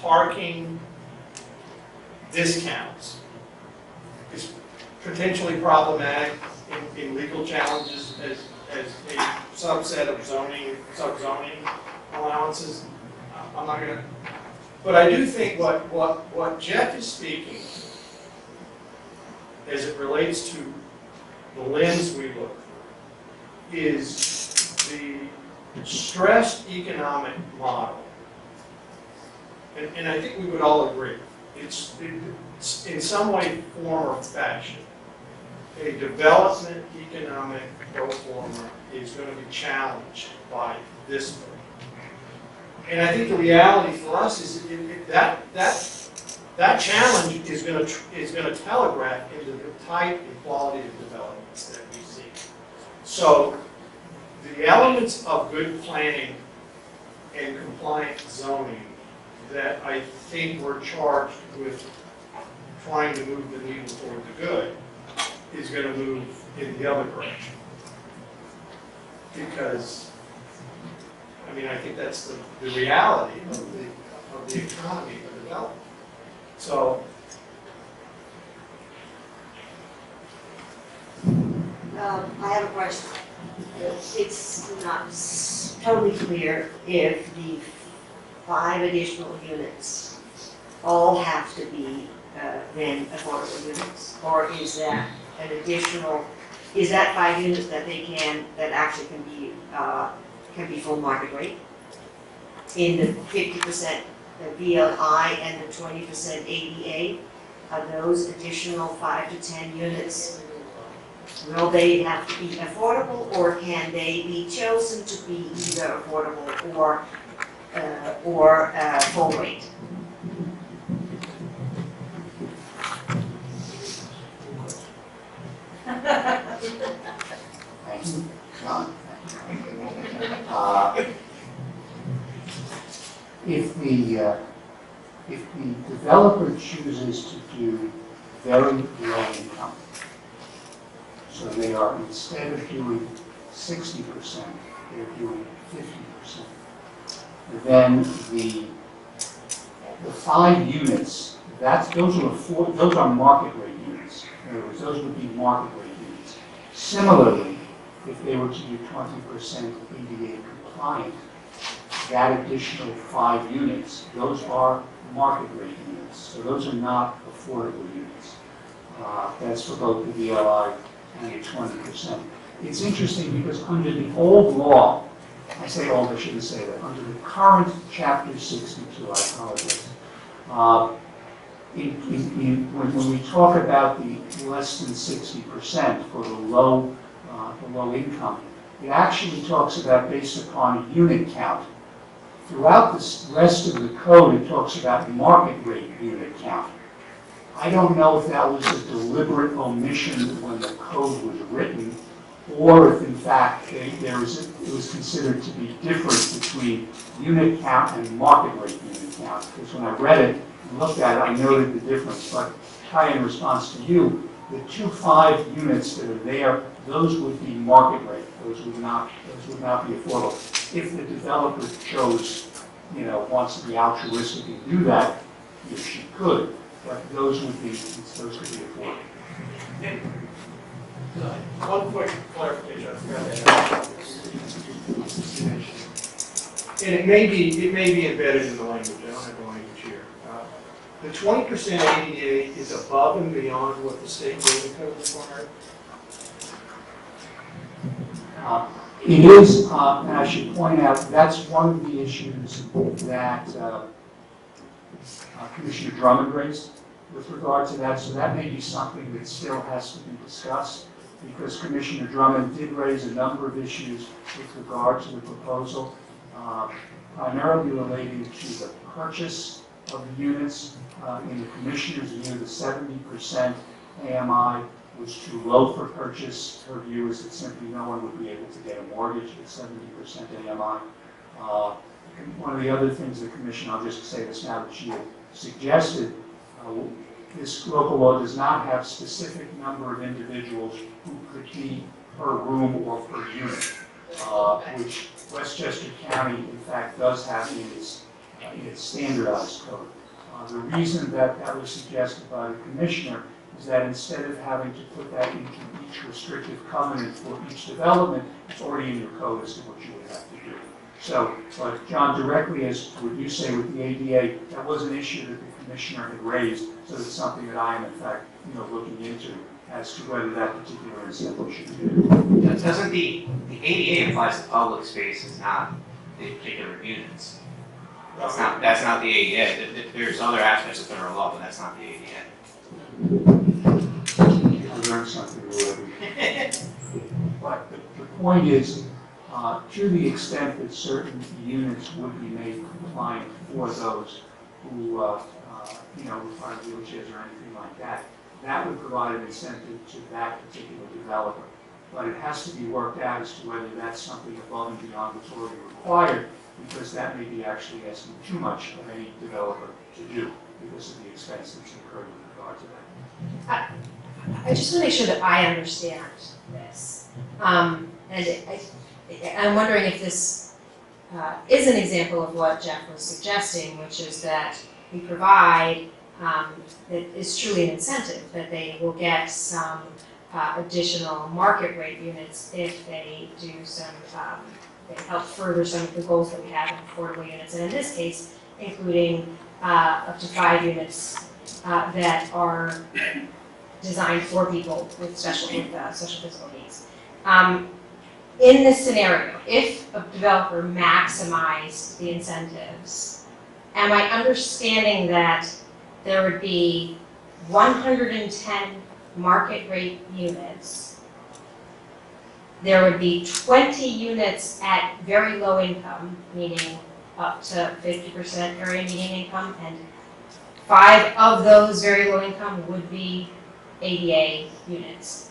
parking discounts is potentially problematic in legal challenges as a subset of subzoning allowances. I'm not gonna, but I do think what Jeff is speaking as it relates to the lens we look through is the stressed economic model. And I think we would all agree, it's in some way, form, or fashion, a development economic pro forma is going to be challenged by this bill. And I think the reality for us is that challenge is going to telegraph into the type and quality of developments that we see. So the elements of good planning and compliant zoning that I think we're charged with trying to move the needle toward the good is going to move in the other direction. Because, I mean, I think that's the reality of the economy of development. So, I have a question. It's not totally clear if the 5 additional units all have to be then affordable units, or is that an additional? Is that 5 units that that actually can be full market rate in the 50% VLI and the 20% ADA? Are those additional 5 to 10 units? Will they have to be affordable, or can they be chosen to be either affordable or full rate? Thank you, John. If the developer chooses to do very low income, so they are, instead of doing 60%, they're doing 50%, then the 5 units, those are market rate units. In other words, those would be market rate units. Similarly, if they were to do 20% ADA compliant, that additional 5 units, those are market rate units. So those are not affordable units. That's for both the VLI and the 20%. It's interesting because under the old law, I say old, I shouldn't say that, under the current Chapter 62, I apologize, when we talk about the less than 60% for the low income, it actually talks about based upon unit count. Throughout the rest of the code, it talks about market rate unit count. I don't know if that was a deliberate omission when the code was written, or if in fact it was considered to be different between unit count and market rate unit count. Because when I read it and looked at it, I noted the difference. But in response to you, the 2.5 units that are there, those would be market rate. Those would not be affordable. If the developer chose, wants to be altruistic and do that, yes, she could. But those could be affordable. one quick clarification, I forgot that. And it may be embedded in the language. I don't have the language here. The 20% ADA is above and beyond what the state building code requires. It is, and I should point out, that's one of the issues that Commissioner Drummond raised with regard to that. So that may be something that still has to be discussed, because Commissioner Drummond did raise a number of issues with regard to the proposal, primarily relating to the purchase of the units. In the Commissioner's view, the 70% AMI was too low for purchase. Her view is that simply no one would be able to get a mortgage at 70% AMI. One of the other things the Commission, I'll just say this now, that she had suggested, this local law does not have specific number of individuals who could be per room or per unit, which Westchester County, in fact, does have in its standardized code. The reason that that was suggested by the commissioner is that instead of having to put that into each restrictive covenant for each development, it's already in your code as to what you would have to do. So, but John, directly as what you say with the ADA, that was an issue that the commissioner had raised, so it's something that I am in fact, looking into as to whether that particular incentive should be. Doesn't the ADA applies to public spaces, not the particular units? That's not the ADA. There's other aspects of federal law, but that's not the ADA. I learned something new every day. But the point is, to the extent that certain units would be made compliant for those who, require wheelchairs or anything like that, that would provide an incentive to that particular developer. But it has to be worked out as to whether that's something above and beyond what's already required, because that may be actually asking too much of any developer to do because of the expense that's incurred with regard to that. I just want to make sure that I understand this. And I'm wondering if this is an example of what Jeff was suggesting, which is that we provide, that is truly an incentive, that they will get some additional market rate units if they do some, they help further some of the goals that we have in affordable units. And in this case, including up to 5 units that are designed for people with special physical needs. In this scenario, if a developer maximized the incentives, am I understanding that there would be 110 market rate units? There would be 20 units at very low income, meaning up to 50% area median income, and 5 of those very low income would be ADA units.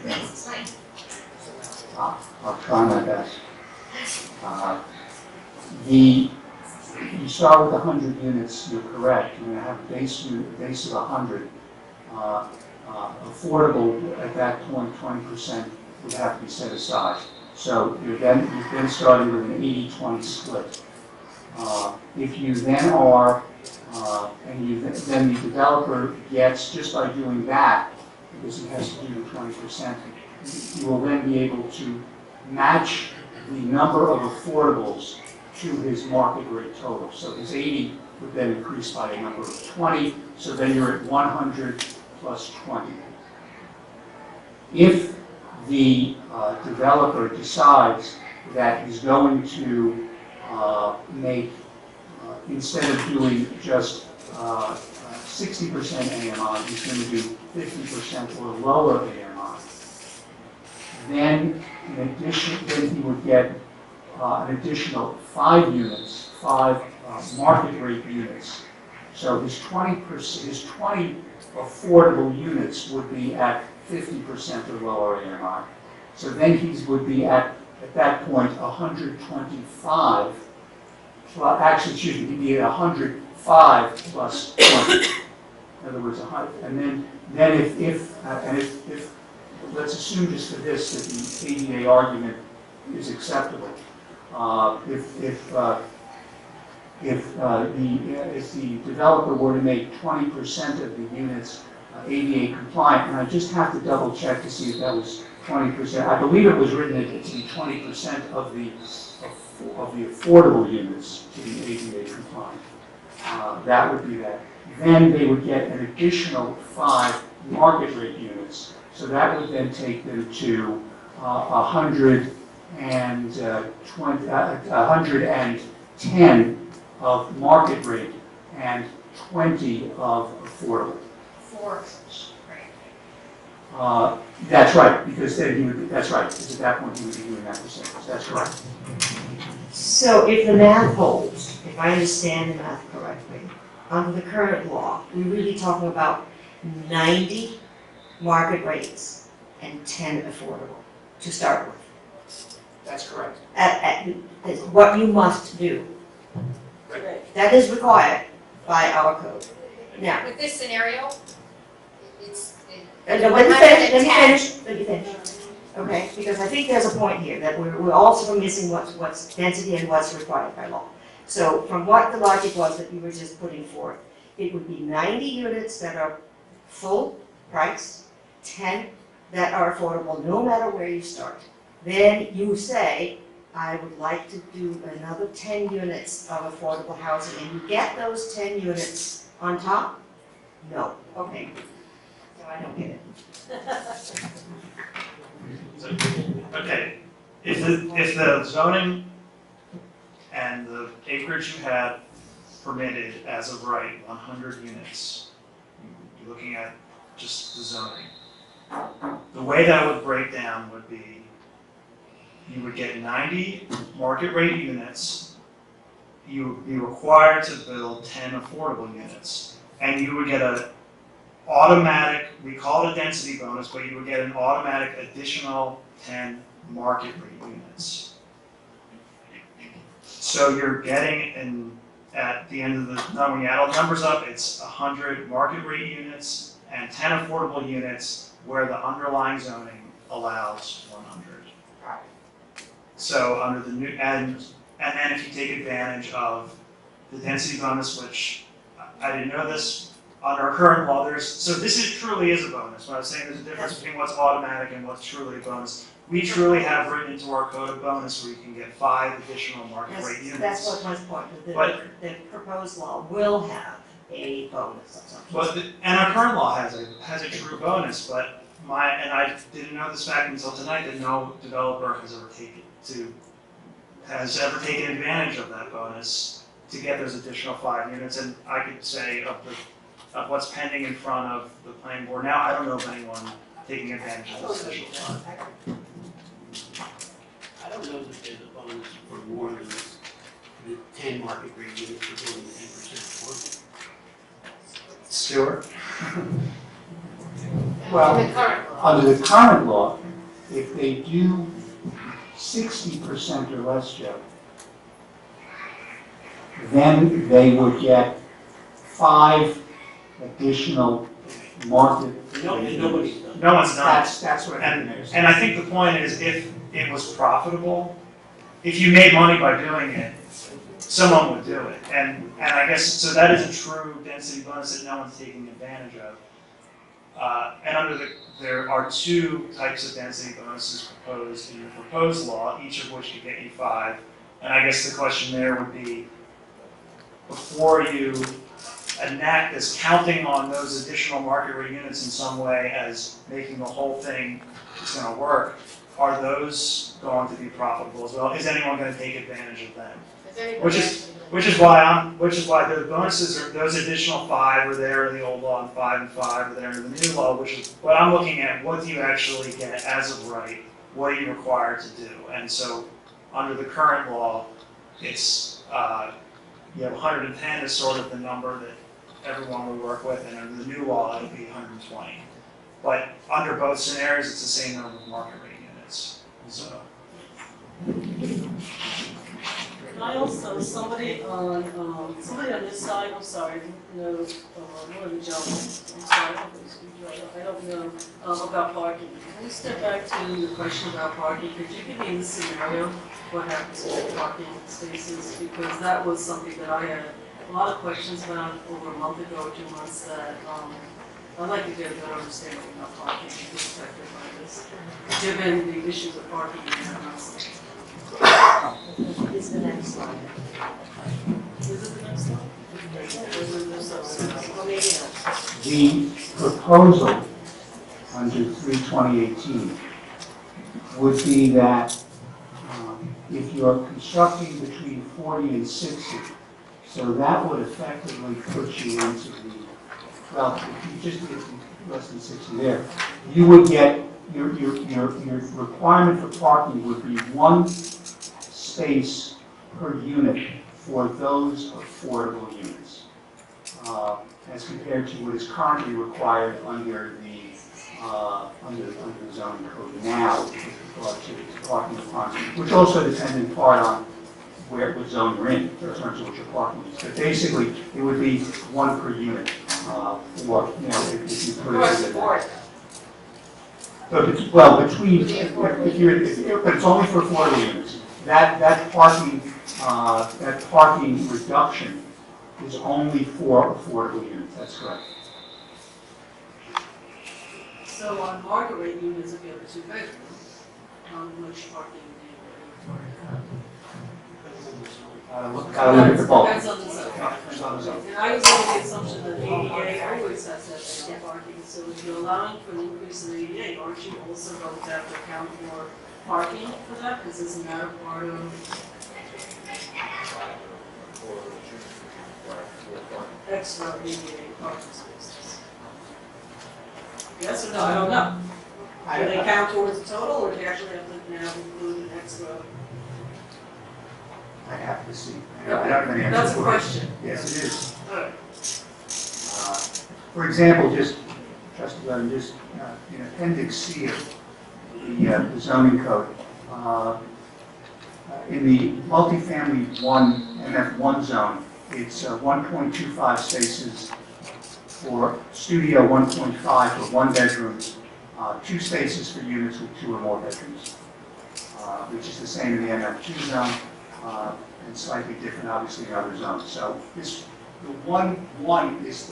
It's fine. I'll try my best. You start with 100 units, you're correct. You're going to have a base of 100. Affordable, at that point, 20% would have to be set aside. So you've then starting with an 80-20 split. If you then are, then the developer gets, just by doing that, because he has to do the 20%, he will then be able to match the number of affordables to his market rate total. So his 80 would then increase by a number of 20, so then you're at 100 plus 20. If the developer decides that he's going to make, instead of doing just 60% AMI, he's going to do 50% or lower AMI, then in addition, then he would get an additional 5 units, 5 market rate units. So his 20 affordable units would be at 50% or lower AMI. So then he would be at that point 125, actually, excuse me, he'd be at 105 plus 20. In other words, 100. And then if let's assume just for this that the ADA argument is acceptable. If the developer were to make 20% of the units ADA compliant, and I just have to double check to see if that was 20%. I believe it was written to be 20% of the affordable units to be ADA compliant. That would be that. Then they would get an additional 5 market rate units. So that would then take them to 110 of market rate and 20 of affordable. That's right, because then he would, that's right, because at that point he would be doing that percentage. That's correct. So if the math holds, if I understand the math correctly, under the current law, we're really talking about 90 market rates and 10 affordable to start with. That's correct. That's what you must do. That is required by our code. Now, With this scenario, Let me finish. Okay, because I think there's a point here that we're also missing what's density and what's required by law. So from what the logic was that you were just putting forth, it would be 90 units that are full price, 10 that are affordable no matter where you start. Then you say, I would like to do another 10 units of affordable housing, and you get those 10 units on top? No. Okay. So I don't get it. Okay, if the zoning and the acreage you had permitted as of right, 100 units, you're looking at just the zoning. The way that would break down would be, you would get 90 market rate units, you would be required to build 10 affordable units, and you would get a automatic, we call it a density bonus, but you would get an automatic additional 10 market rate units. So you're getting, at the end of the, when you add all the numbers up, it's 100 market rate units and 10 affordable units where the underlying zoning allows 100. So under the new, and then if you take advantage of the density bonus, which I didn't know this, under our current law, so this truly is a bonus. When I was saying there's a difference between what's automatic and what's truly a bonus, we truly have written into our code of bonus where you can get 5 additional market rate units. That's what my point, the proposed law will have a bonus of some sort. And our current law has a true bonus, but I didn't know this fact until tonight, that no developer has ever taken advantage of that bonus to get those additional 5 units. And I could say of what's pending in front of the planning board now, I don't know of anyone taking advantage of those additional 5. I don't know that there's a bonus for more than the 10 market rate units for building 10% affordable. Stuart? The Well, current law. under the current law, if they do 60% or less, Joe, then they would get 5 additional market. Nobody's done. No one's done it. That's what I think. And I think the point is, if it was profitable, if you made money by doing it, someone would do it. And I guess, so that is a true density bonus that no one's taking advantage of. And there are 2 types of density bonuses proposed in the proposed law, each of which could get you 5. And I guess the question there would be, before you enact this, counting on those additional market rate units in some way as making the whole thing is going to work, are those going to be profitable as well? Is anyone going to take advantage of them? Which is why the bonuses are, those additional 5 are there in the old law, and 5 and 5 are there in the new law, which is what I'm looking at. What do you actually get as of right? What are you required to do? And so under the current law, it's you have 110 is sort of the number that everyone would work with, and under the new law, it would be 120. But under both scenarios, it's the same number of market rate units. So. Can I also, somebody on this side, I'm sorry, I didn't know, one of the gentlemen, I'm sorry, I don't know about parking. Can we step back to the question about parking? Could you give me the scenario, what happens with parking spaces? Because that was something that I had a lot of questions about over a month ago or 2 months that I'd like to get a better understanding of how parking is affected by this, given the issues of parking in town. Is the next slide. Is it the next slide? Well, maybe not. The proposal under 3/2018 would be that if you're constructing between 40 and 60, so that would effectively put you into the, well, if you just get less than 60 there, you would get, your requirement for parking would be 1 space per unit for those affordable units, as compared to what is currently required under the zoning code now, with regard to parking requirements, which also depends in part on what zone you're in terms of what your parking is. But basically, it would be 1 per unit for, if you put it Across into the board. Well, between, but it's only for affordable units. That parking reduction is only for affordable units, that's correct. So on market rate units, if you have a two-bedroom, how much parking do you require? Gotta look at the bulk. Depends on the zone. Depends on the zone. And I was under the assumption that ADA always has that extra parking, so if you're allowing for an increase in ADA, aren't you also going to have to account for parking for that? Because isn't that a part of extra ADA parking spaces? Yes or no? I don't know. Do they count towards the total, or do they actually have to now include an extra? I have to see. I don't have any answer That's a for it. question. Yes, it is. Alright. For example, just in Appendix C of the zoning code, in the multifamily MF1 zone, it's 1.25 spaces for studio, 1.5 for one bedroom, 2 spaces for units with 2 or more bedrooms, which is the same in the MF2 zone, and slightly different, obviously, in other zones. So this, the 1 is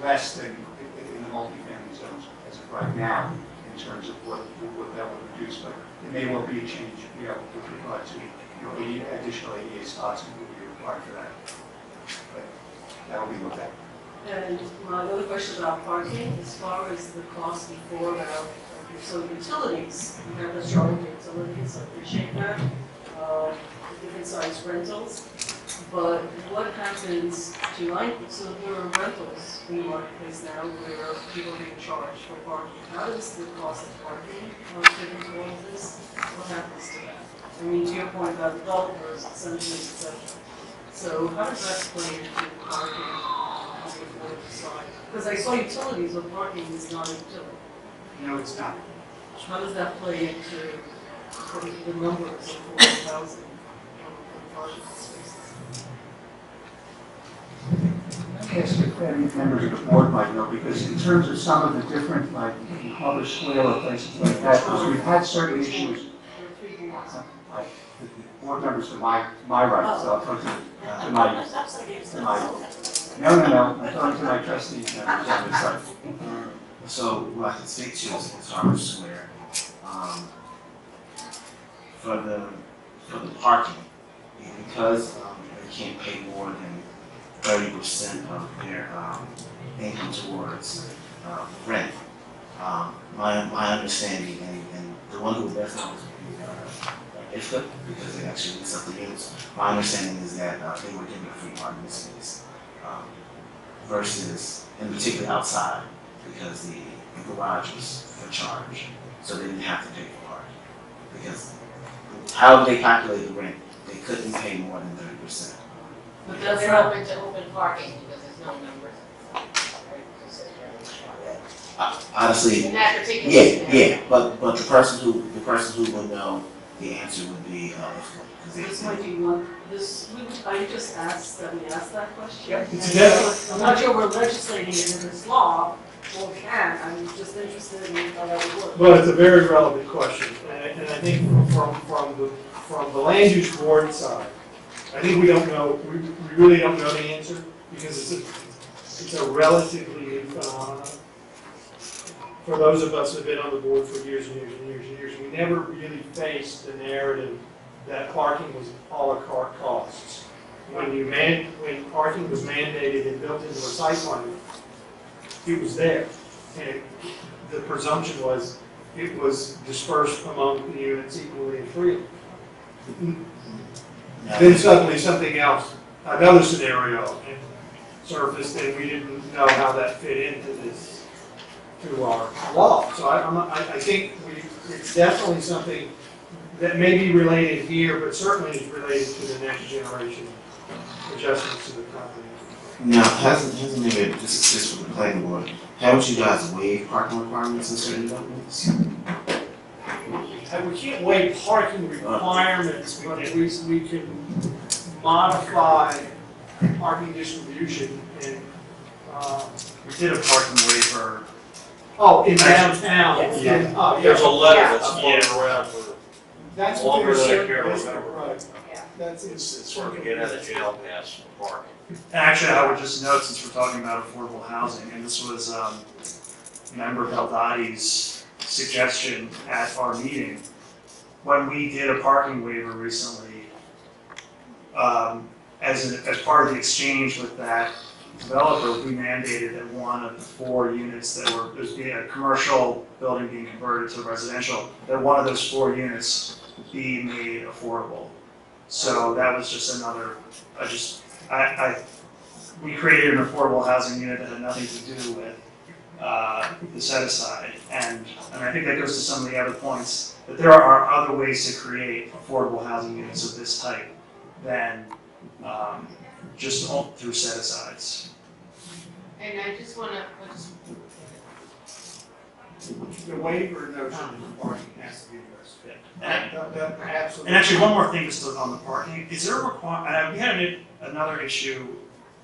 less than in the multifamily zones as of right now in terms of what that will reduce, but it may well be a change, with regard to, additional ADA spots and will be required for that. But that will be looked at. And my other question about parking, as far as the cost before about, so utilities, you have the charging utilities, I appreciate that, different size rentals. But what happens to so there are rentals in the marketplace now where people are being charged for parking. How does the cost of parking fit into all of this? What happens to that? I mean, to your point about developers, incentives, etc. So how does that play into parking on the affordable side? Because I saw utilities, but parking is not a utility. No, it's not. How does that play into the numbers of affordable housing on parking spaces? Yes, if any members of the board might know, because in terms of some of the different, like Harbor Square or places like that, because we've had certain issues. Like, the board members to my right, so I'll talk to my, no, I'm talking to my trustees members on this side. So what I can speak to is Harbor Square. For the parking, because they can't pay more than 30% of their income towards rent. My understanding, and the one who best knows is IFTA, because they actually lease up the units. My understanding is that they were given a free parking space versus, in particular outside, because the garage was for charge, so they didn't have to pay for parking. Because however they calculate the rent, they couldn't pay more than 30%. But they're open to open parking because there's no numbers. Honestly, In that particular yeah, scenario. but the person who would know the answer would be This might be one, I just asked that we ask that question. Yep, it's And definitely- I'm not sure we're legislating it in this law, or can, I'm just interested in how that would work. Well, it's a very relevant question, and I think from the land use board side, I think we don't know, we really don't know the answer, because it's a relatively new phenomenon. For those of us who have been on the board for years and years and years and years, we never really faced the narrative that parking was a la carte costs. When parking was mandated and built into a site plan, it was there. And the presumption was it was dispersed among the units equally and freely. Then suddenly something else, another scenario surfaced, and we didn't know how that fit to our law. So I think it's definitely something that may be related here, but certainly is related to the next generation adjustments to the company. Now, hasn't maybe this is for the planning board. Haven't you guys waived parking requirements in certain developments? And we can't waive parking requirements, but at least we can modify parking distribution. And We did a parking waiver Oh, in downtown, Yeah. oh, yeah. There's a letter Yeah. that's floating around for That's longer what than I they're care to saying, remember. right, Yeah. that's, It's sort of a get out of jail pass for parking. And actually, I would just note, since we're talking about affordable housing, and this was Member Beldati's suggestion at our meeting, when we did a parking waiver recently, as part of the exchange with that developer, we mandated that one of the 4 units that were, it was being a commercial building being converted to residential, that one of those 4 units be made affordable. So that was just another, we created an affordable housing unit that had nothing to do with the set aside. And I think that goes to some of the other points, that there are other ways to create affordable housing units of this type than just through set asides. And I just wanna, the waiver notion of parking has to be addressed. That perhaps. And actually, one more thing just on the parking, is there a we had another issue,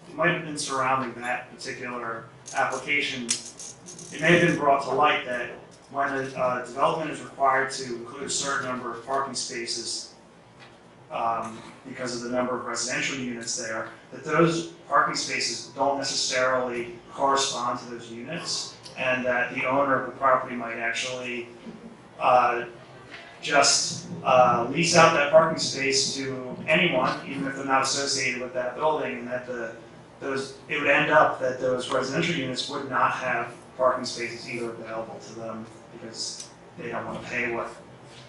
it might have been surrounding that particular application. It may have been brought to light that when a development is required to include a certain number of parking spaces, because of the number of residential units there, that those parking spaces don't necessarily correspond to those units, and that the owner of the property might actually just lease out that parking space to anyone, even if they're not associated with that building, and that it would end up that those residential units would not have parking spaces either available to them because they don't want to pay what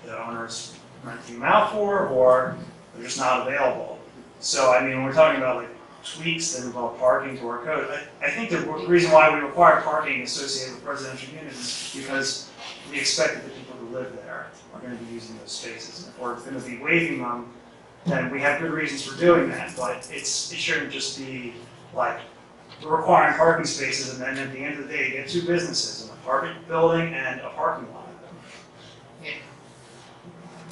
the owner's renting them out for, or they're just not available. So, I mean, when we're talking about like tweaks that involve parking to our code, I think the reason why we require parking associated with residential units is because we expect that the people who live there are going to be using those spaces. And if we're going to be waiving them, then we have good reasons for doing that, but it shouldn't just be like we're requiring parking spaces and then at the end of the day you get 2 businesses, an apartment building and a parking lot.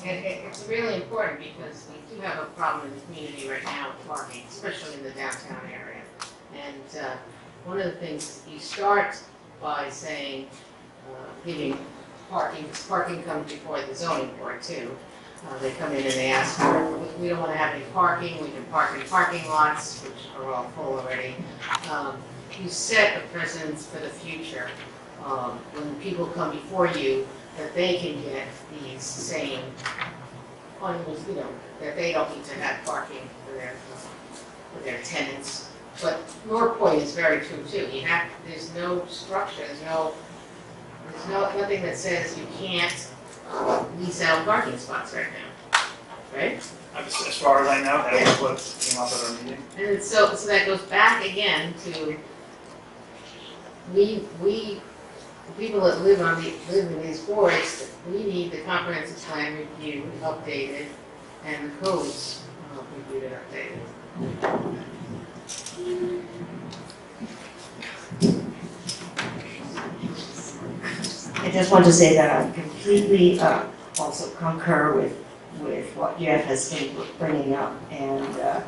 and it's really important because we do have a problem in the community right now with parking, especially in the downtown area. And one of the things, you start by saying, giving parking, because parking comes before the zoning board too. They come in and they ask for, we don't want to have any parking, we can park in parking lots, which are all full already. You set a precedence for the future, when people come before you, that they can get these same, that they don't need to have parking for their tenants. But your point is very true too. There's no structure, there's nothing that says you can't lease out parking spots right now, right? As far as I know, that was what came up at our meeting. And so that goes back again to, the people that live in these boards, we need the comprehensive plan reviewed, updated, and the codes reviewed and updated. I just want to say that I completely also concur with what Jeff has been bringing up, and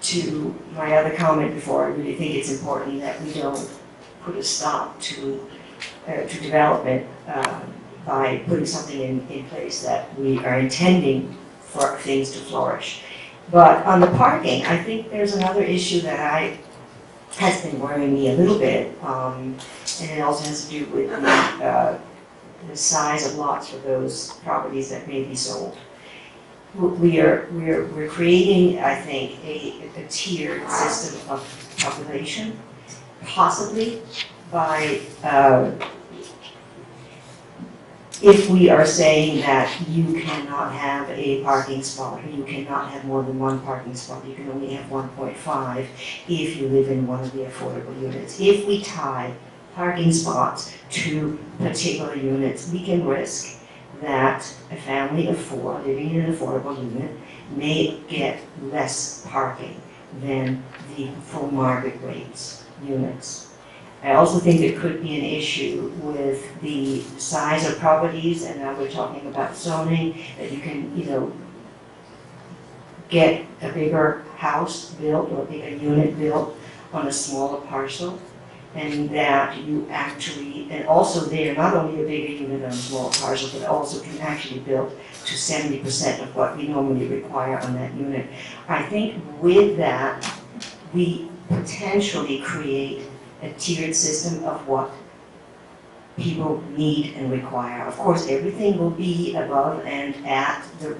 to my other comment before, I really think it's important that we don't put a stop to development by putting something in place that we are intending for things to flourish. But on the parking, I think there's another issue that has been worrying me a little bit, and it also has to do with the size of lots for those properties that may be sold. We're creating, I think, a tiered system of population, possibly by if we are saying that you cannot have a parking spot, or you cannot have more than 1 parking spot, you can only have 1.5 if you live in one of the affordable units. If we tie parking spots to particular units, we can risk that a family of 4 living in an affordable unit may get less parking than the full market rates units. I also think there could be an issue with the size of properties, and now we're talking about zoning, that you can, get a bigger house built or a bigger unit built on a smaller parcel. and that you actually, and also there, not only a bigger unit on a small parcel, but also can actually build to 70% of what we normally require on that unit. I think with that, we potentially create a tiered system of what people need and require. Of course, everything will be above and at the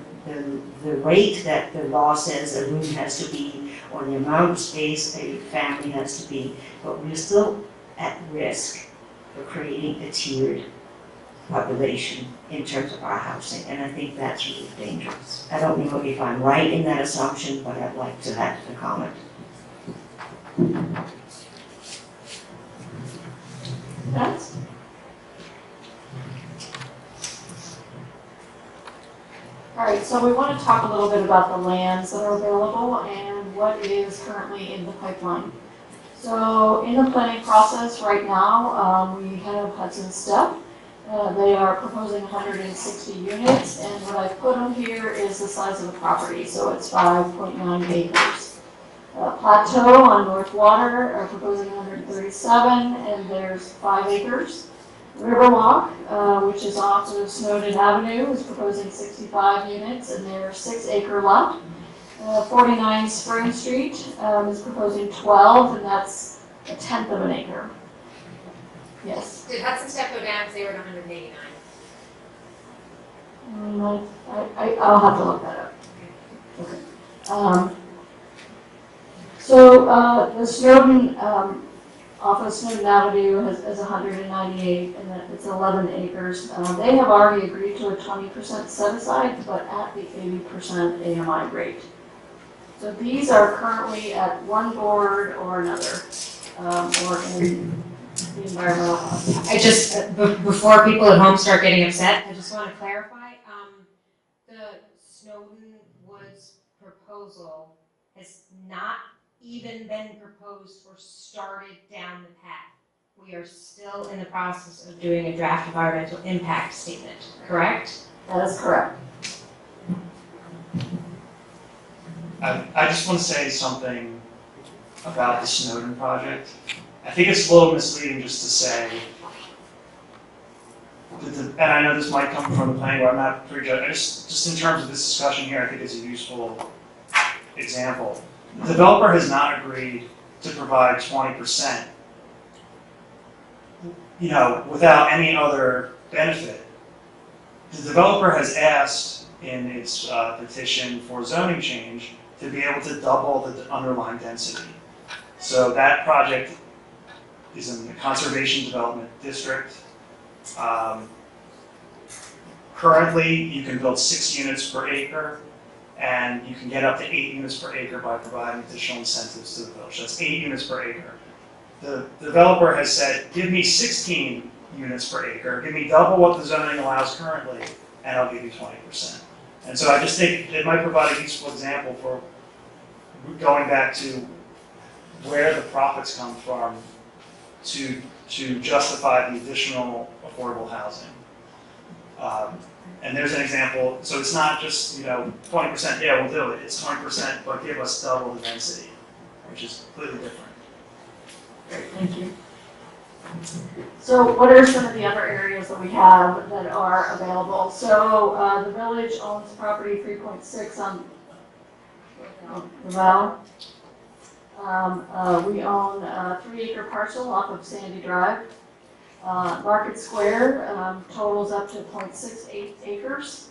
rate that the law says a room has to be, or the amount of space a family has to be, but we're still at risk for creating a tiered population in terms of our housing, and I think that's really dangerous. I don't know if I'm right in that assumption, but I'd like to have a comment. That's all right, so we want to talk a little bit about the lands that are available and what is currently in the pipeline. So in the planning process right now, we have Hudson Step. They are proposing 160 units, and what I've put on here is the size of the property, so it's 5.9 acres. Plateau on North Water are proposing 137, and there's 5 acres. Riverwalk, which is off of Snowden Avenue, is proposing 65 units, and they're 6-acre lot. 49 Spring Street is proposing 12, and that's 1/10 of an acre. Yes. Did Hudson Step go down because they were at 189? I'll have to look that up. Okay. So the Snowden, off of Snowden Avenue is 198, and it's 11 acres. They have already agreed to a 20% set aside, but at the 80% AMI rate. So these are currently at one board or another, or in the environmental process. I just, before people at home start getting upset, I just want to clarify, the Snowden Woods proposal has not even been proposed or started down the path. We are still in the process of doing a draft environmental impact statement, correct? That is correct. I just want to say something about the Snowden project. I think it's a little misleading just to say, and I know this might come from the planning board, I'm not prejudged, just in terms of this discussion here, I think it's a useful example. The developer has not agreed to provide 20%, without any other benefit. The developer has asked in its petition for zoning change to be able to double the underlying density. So that project is in the Conservation Development District. Currently, you can build 6 units per acre, and you can get up to 8 units per acre by providing additional incentives to the village. That's 8 units per acre. The developer has said, give me 16 units per acre, give me double what the zoning allows currently, and I'll give you 20%. And so I just think it might provide a useful example for going back to where the profits come from to justify the additional affordable housing. And there's an example, so it's not just, 20%, yeah, we'll do it, it's 20%, but give us double the density, which is completely different. Great, thank you. So what are some of the other areas that we have that are available? So the village owns property 3.6 on the Val. We own a 3-acre parcel off of Sandy Drive. Market Square totals up to 0.68 acres.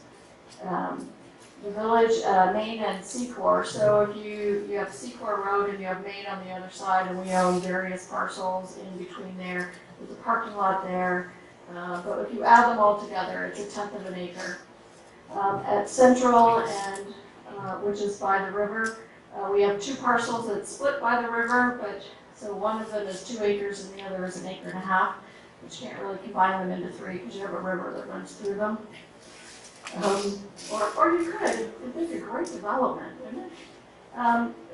The village, Main and Secor, so if you have Secor Road and you have Main on the other side, and we own various parcels in between there. There's a parking lot there, but if you add them all together, it's 1/10 of an acre. At Central, and which is by the river, we have 2 parcels that split by the river, but so one of them is 2 acres and the other is 1.5 acres, which can't really combine them into 3 because you have a river that runs through them. Or you could, it'd make a great development, wouldn't it?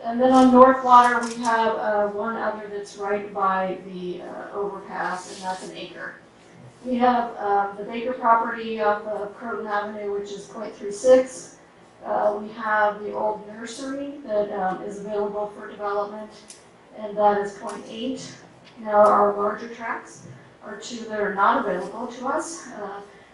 And then on North Water, we have one other that's right by the overpass, and that's 1 acre. We have the Baker property off of Croton Avenue, which is 0.36. We have the old nursery that is available for development, and that is 0.8 Now, our larger tracts are two that are not available to us,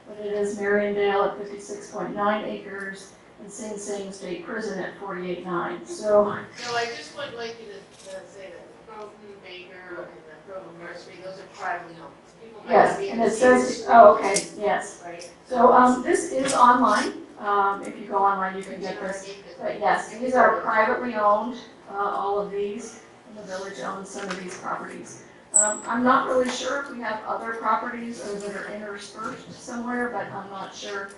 but it is Mariondale at 56.9 acres and Sing Sing State Prison at 48.9. So, So I just would like you to say that Croton Baker and the Croton Nursery, those are privately owned. People might yes, not be and able it to see the says, screen, oh, okay, yes. right? So, this is online. If you go online, you can get this. But yes, these are privately owned, all of these, and the village owns some of these properties. I'm not really sure if we have other properties or that are interspersed somewhere, but I'm not sure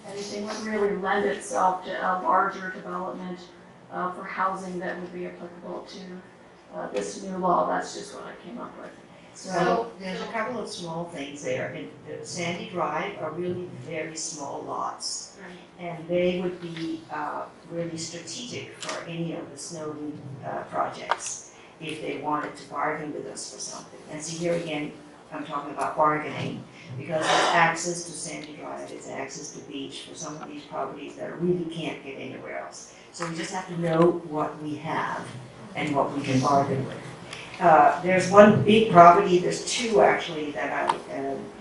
anything would really lend itself to a larger development for housing that would be applicable to this new law. That's just what I came up with. So there's a couple of small things there. In Sandy Drive are really very small lots. And they would be really strategic for any of the Snowden projects if they wanted to bargain with us for something. And see, here again, I'm talking about bargaining, because it's access to Sandy Drive, it's access to beach for some of these properties that really can't get anywhere else. So we just have to know what we have and what we can bargain with. There's one big property, there's two actually that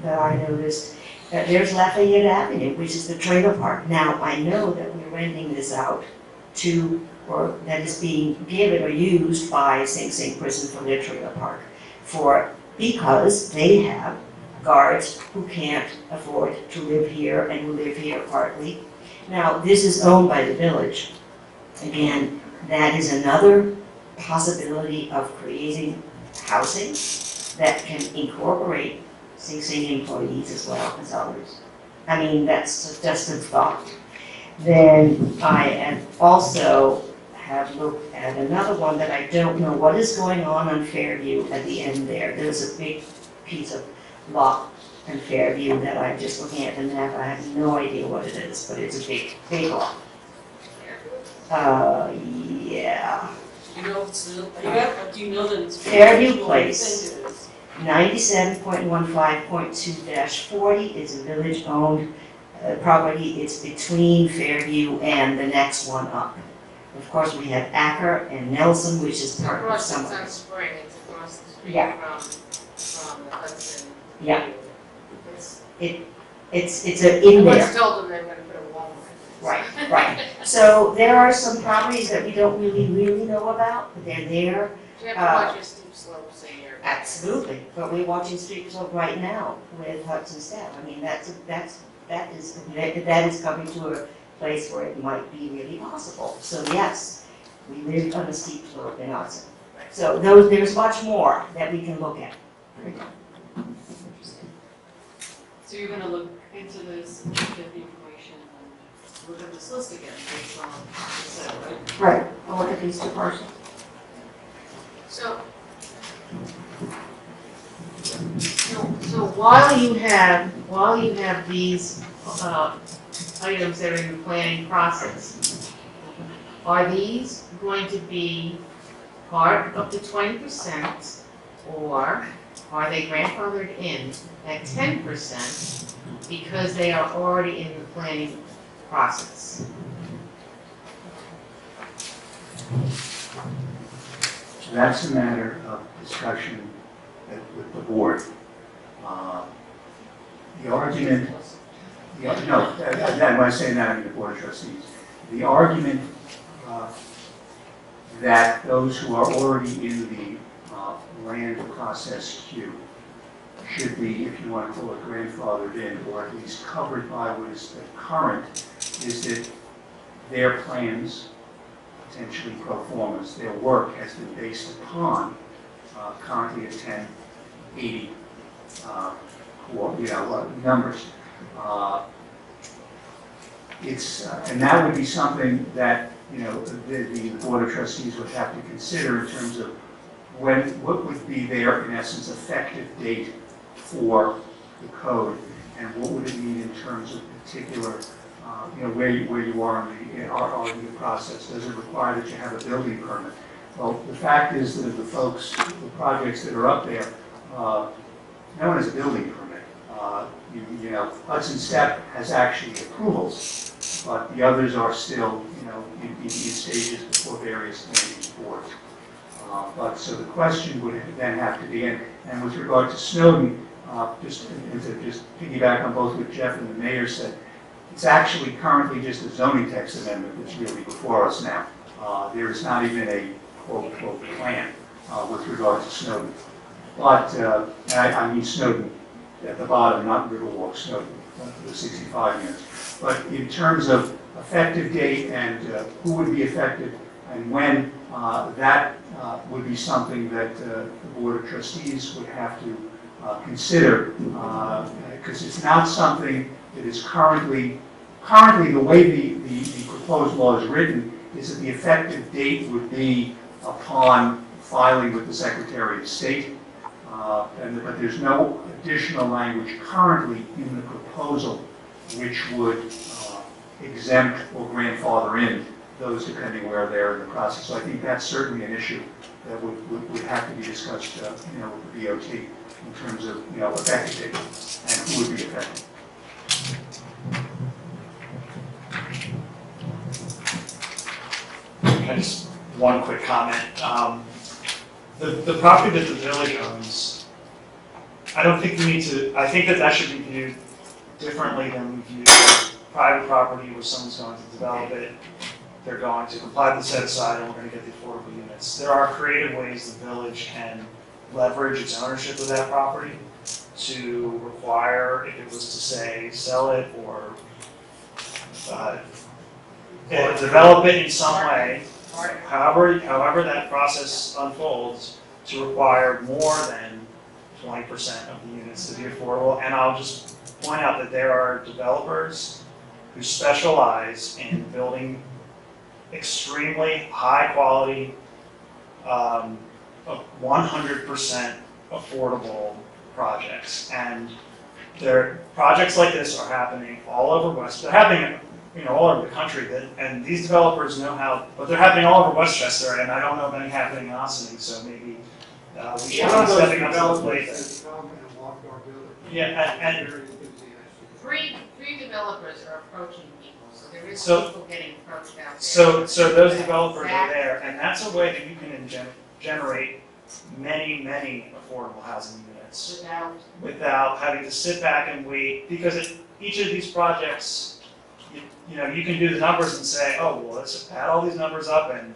I noticed. There's Lafayette Avenue, which is the trailer park. Now, I know that we're renting this out to, or that is being given or used by Sing Sing Prison for their trailer park because they have guards who can't afford to live here and who live here partly. Now, this is owned by the village. Again, that is another possibility of creating housing that can incorporate Sing Sing employees as well as others. I mean, that's just a thought. Then I also have looked at another one that I don't know what is going on Fairview at the end there. There's a big piece of lot in Fairview that I'm just looking at the map. I have no idea what it is, but it's a big, big lot. Yeah. You know, do you know that it's? Fairview Place. 97.15.2-40 is a village-owned property. It's between Fairview and the next one up. Of course, we have Acker and Nelson, which is part of Across some of Sun this. Spring, it's across the street Yeah. from the Hudson. Yeah. It's, It's in I there. once told them they were gonna put a Walmart. Right, right. So there are some properties that we don't really know about, but they're there. You have to watch your steep slopes and your. Absolutely, but we're watching Street Slope right now with Hudson Step. I mean, that is coming to a place where it might be really possible. So yes, we live on a steep slope in Hudson. So there's much more that we can look at. So you're gonna look into this and get the information and look at this list again based on what you said, right? right, I'll look at these two parcels. So while you have these items that are in the planning process, are these going to be part of the 20%, or are they grandfathered in at 10% because they are already in the planning process? So that's a matter of discussion with the board. The argument, when I say that, I mean the Board of Trustees. The argument that those who are already in the land process queue should be, if you want to call it grandfathered in, or at least covered by what is the current, is that their plans, potentially pro formas, their work has been based upon currently a 1080 numbers. And that would be something that the Board of Trustees would have to consider in terms of what would be their, in essence, effective date for the code, and what would it mean in terms of particular, where you are in the process. Does it require that you have a building permit? Well, the fact is that the projects that are up there, no one has a building permit. Hudson Step has actually approvals, but the others are still, in stages before various committees and boards. But, so the question would then have to be, and with regard to Snowden, just piggyback on both what Jeff and the mayor said, it's actually currently just a zoning text amendment that's really before us now. There is not even a quote plan with regard to Snowden. But, and I mean Snowden at the bottom, not Riverwalk Snowden, for the 65 units. But in terms of effective date and who would be affected and when, that would be something that the Board of Trustees would have to consider, because it's not something that is currently the way the proposed law is written, is that the effective date would be upon filing with the Secretary of State. But there's no additional language currently in the proposal which would exempt or grandfather in those depending where they're in the process. So I think that's certainly an issue that would have to be discussed, with the DOT in terms of, effective date and who would be affected. Just one quick comment. The property that the village owns, I don't think we need to, I think that should be viewed differently than we view private property where someone's going to develop it. They're going to comply with the set aside and we're going to get the affordable units. There are creative ways the village can leverage its ownership of that property to require, if it was to say, sell it or develop it in some way, however that process unfolds, to require more than 20% of the units to be affordable. And I'll just point out that there are developers who specialize in building extremely high quality, 100% affordable projects. And projects like this are happening all over West. They're happening, all over the country. And these developers know how, but they're happening all over Westchester. And I don't know of any happening in Ossining. So maybe we should be stepping up to the plate. Yeah, and Three developers are approaching people, so there is So- people getting approached out there. so those developers are there, and that's a way that you can generate many affordable housing units without having to sit back and wait, because each of these projects, you can do the numbers and say, oh, well, let's add all these numbers up and,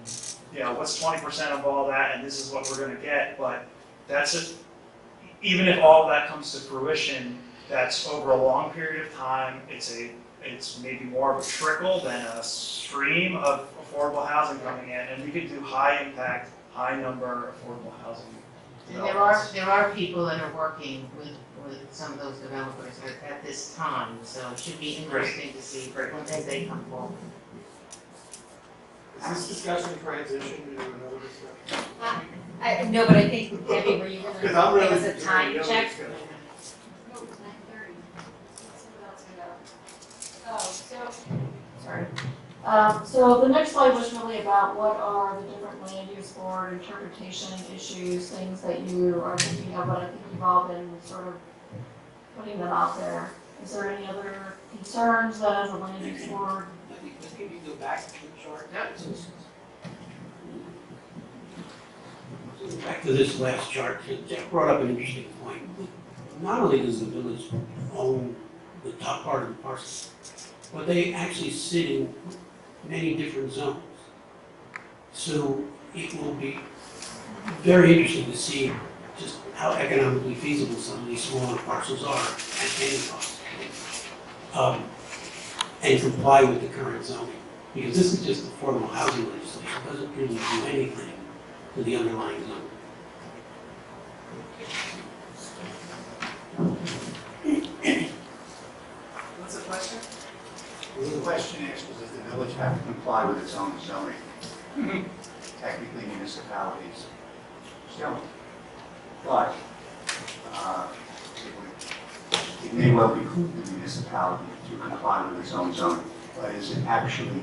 what's 20% of all that, and this is what we're gonna get, but even if all of that comes to fruition, that's over a long period of time. It's maybe more of a trickle than a stream of affordable housing coming in, and we could do high impact, high number affordable housing. And there are people that are working with some of those developers at this time, so it should be interesting to see as they come forward. Is this discussion transition to another discussion? No, but I think, Debbie, were you gonna Because I'm give really. us a time check? No, it's 9:30. Someone else can go. Oh, sorry. So the next slide was really about what are the different land use board interpretation issues, things that you are thinking of, but I think you've all been sort of putting them out there. Is there any other concerns that as a land use board? Let's maybe go back to the chart. So back to this last chart, Jeff brought up an interesting point. Not only does the village own the top part of the parcel, but they actually sit in many different zones. So it will be very interesting to see just how economically feasible some of these smaller parcels are at any cost. And comply with the current zoning. Because this is just affordable housing legislation, it doesn't really do anything to the underlying zone. What's the question? The question is, does the village have to comply with its own zoning? Technically, municipalities don't. But it may well behoove the municipality to comply with its own zoning. But is it actually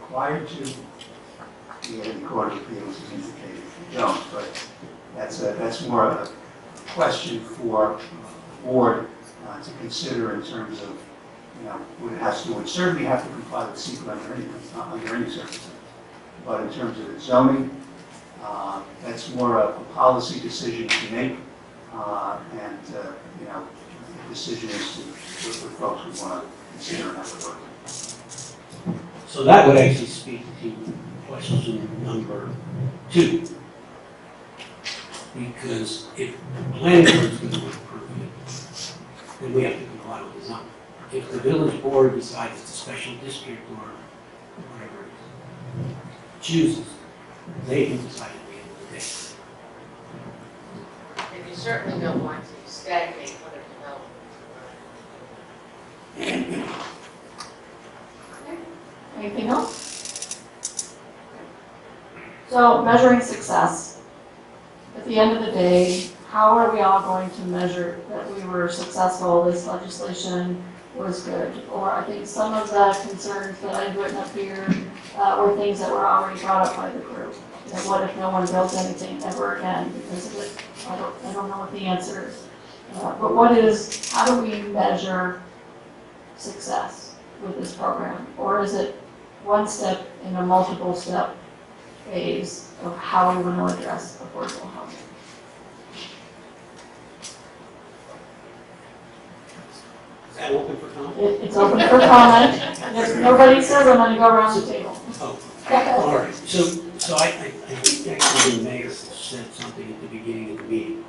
required to? The Court of Appeals has indicated they don't. But that's more of a question for the board to consider in terms of, would certainly have to comply with secret under any circumstance. But in terms of its zoning, That's more a policy decision to make, and, you know, the decision is to, with folks we want to consider that we're working. So that would actually speak to question number 2. Because if the planning board is going to approve it, then we have to comply with the zone. If the village board decides it's a special district or whatever it chooses, they can decide at the end of the day. And you certainly don't want to stagnate other development. Anything else? So measuring success. At the end of the day, how are we all going to measure that we were successful, this legislation was good? Or I think some of the concerns that I've written up here were things that were already brought up by the group. That what if no one built anything ever again because of it? I don't know what the answer is. But how do we measure success with this program? Or is it one step in a multiple step phase of how we want to address affordable housing? Is that open for comment? It's open for comment. If nobody says, I'm going to go around the table. Oh, all right. So I think actually the mayor said something at the beginning of the meeting,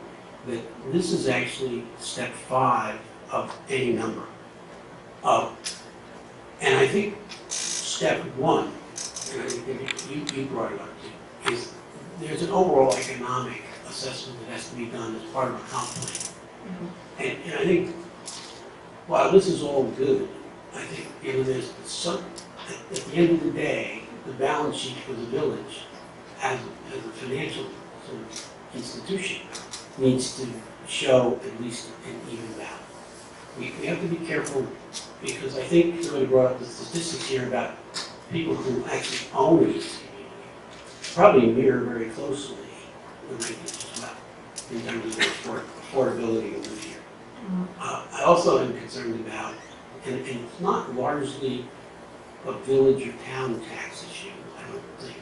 that this is actually step 5 of any number. And I think step 1, and I think you brought it up too, is there's an overall economic assessment that has to be done as part of a comp plan. And I think, while this is all good, I think, you know, there's some, at the end of the day, the balance sheet for the village as a financial sort of institution needs to show at least an even balance. We have to be careful, because I think somebody brought up the statistics here about people who actually own these communities probably mirror very closely the rankings as well in terms of their affordability of living here. I also am concerned about, and it's not largely a village or town tax issue, I don't think,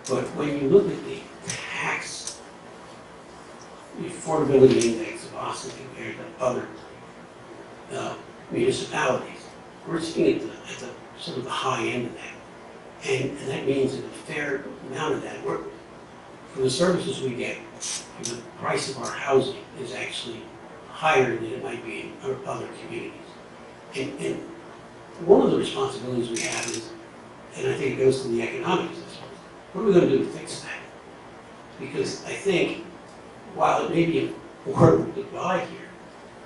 but when you look at the tax, the affordability index of Austin compared to other municipalities, we're sitting at the sort of the high end of that. And that means that a fair amount of that, for the services we get, for the price of our housing is actually higher than it might be in other communities. And one of the responsibilities we have is, and I think it goes to the economic assessment, what are we going to do to fix that? Because I think, while it may be affordable to buy here,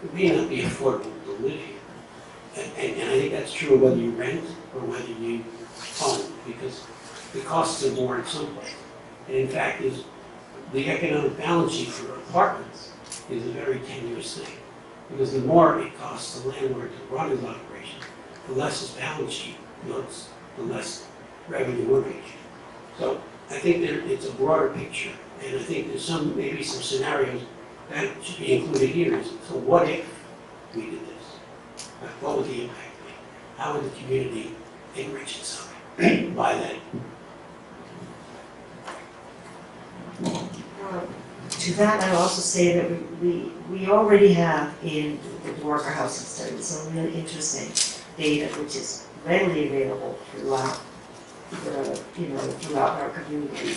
it may not be affordable to live here. And I think that's true whether you rent or whether you own, because the costs are more in some places. And in fact, the economic balance sheet for apartments is a very tenuous thing. Because the more it costs the landlord to run his operation, the less his balance sheet looks, the less revenue we're making. So I think it's a broader picture, and I think there's maybe some scenarios that should be included here. So what if we did this? What would the impact be? How would the community enrich itself by that? To that, I'll also say that we already have in the worker housing study some really interesting data which is readily available throughout throughout our community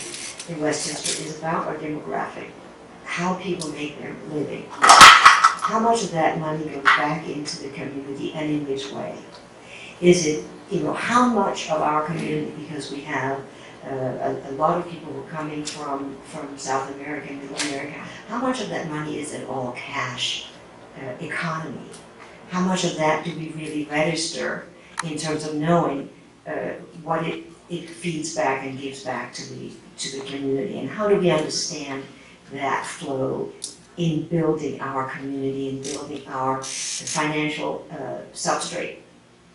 in Westchester, is about our demographic, how people make their living, how much of that money goes back into the community and in which way. Is it, how much of our community, because we have a lot of people who are coming from South America and Middle America, how much of that money is an all cash economy? How much of that do we really register in terms of knowing what it feeds back and gives back to the community? And how do we understand that flow in building our community and building our financial substrate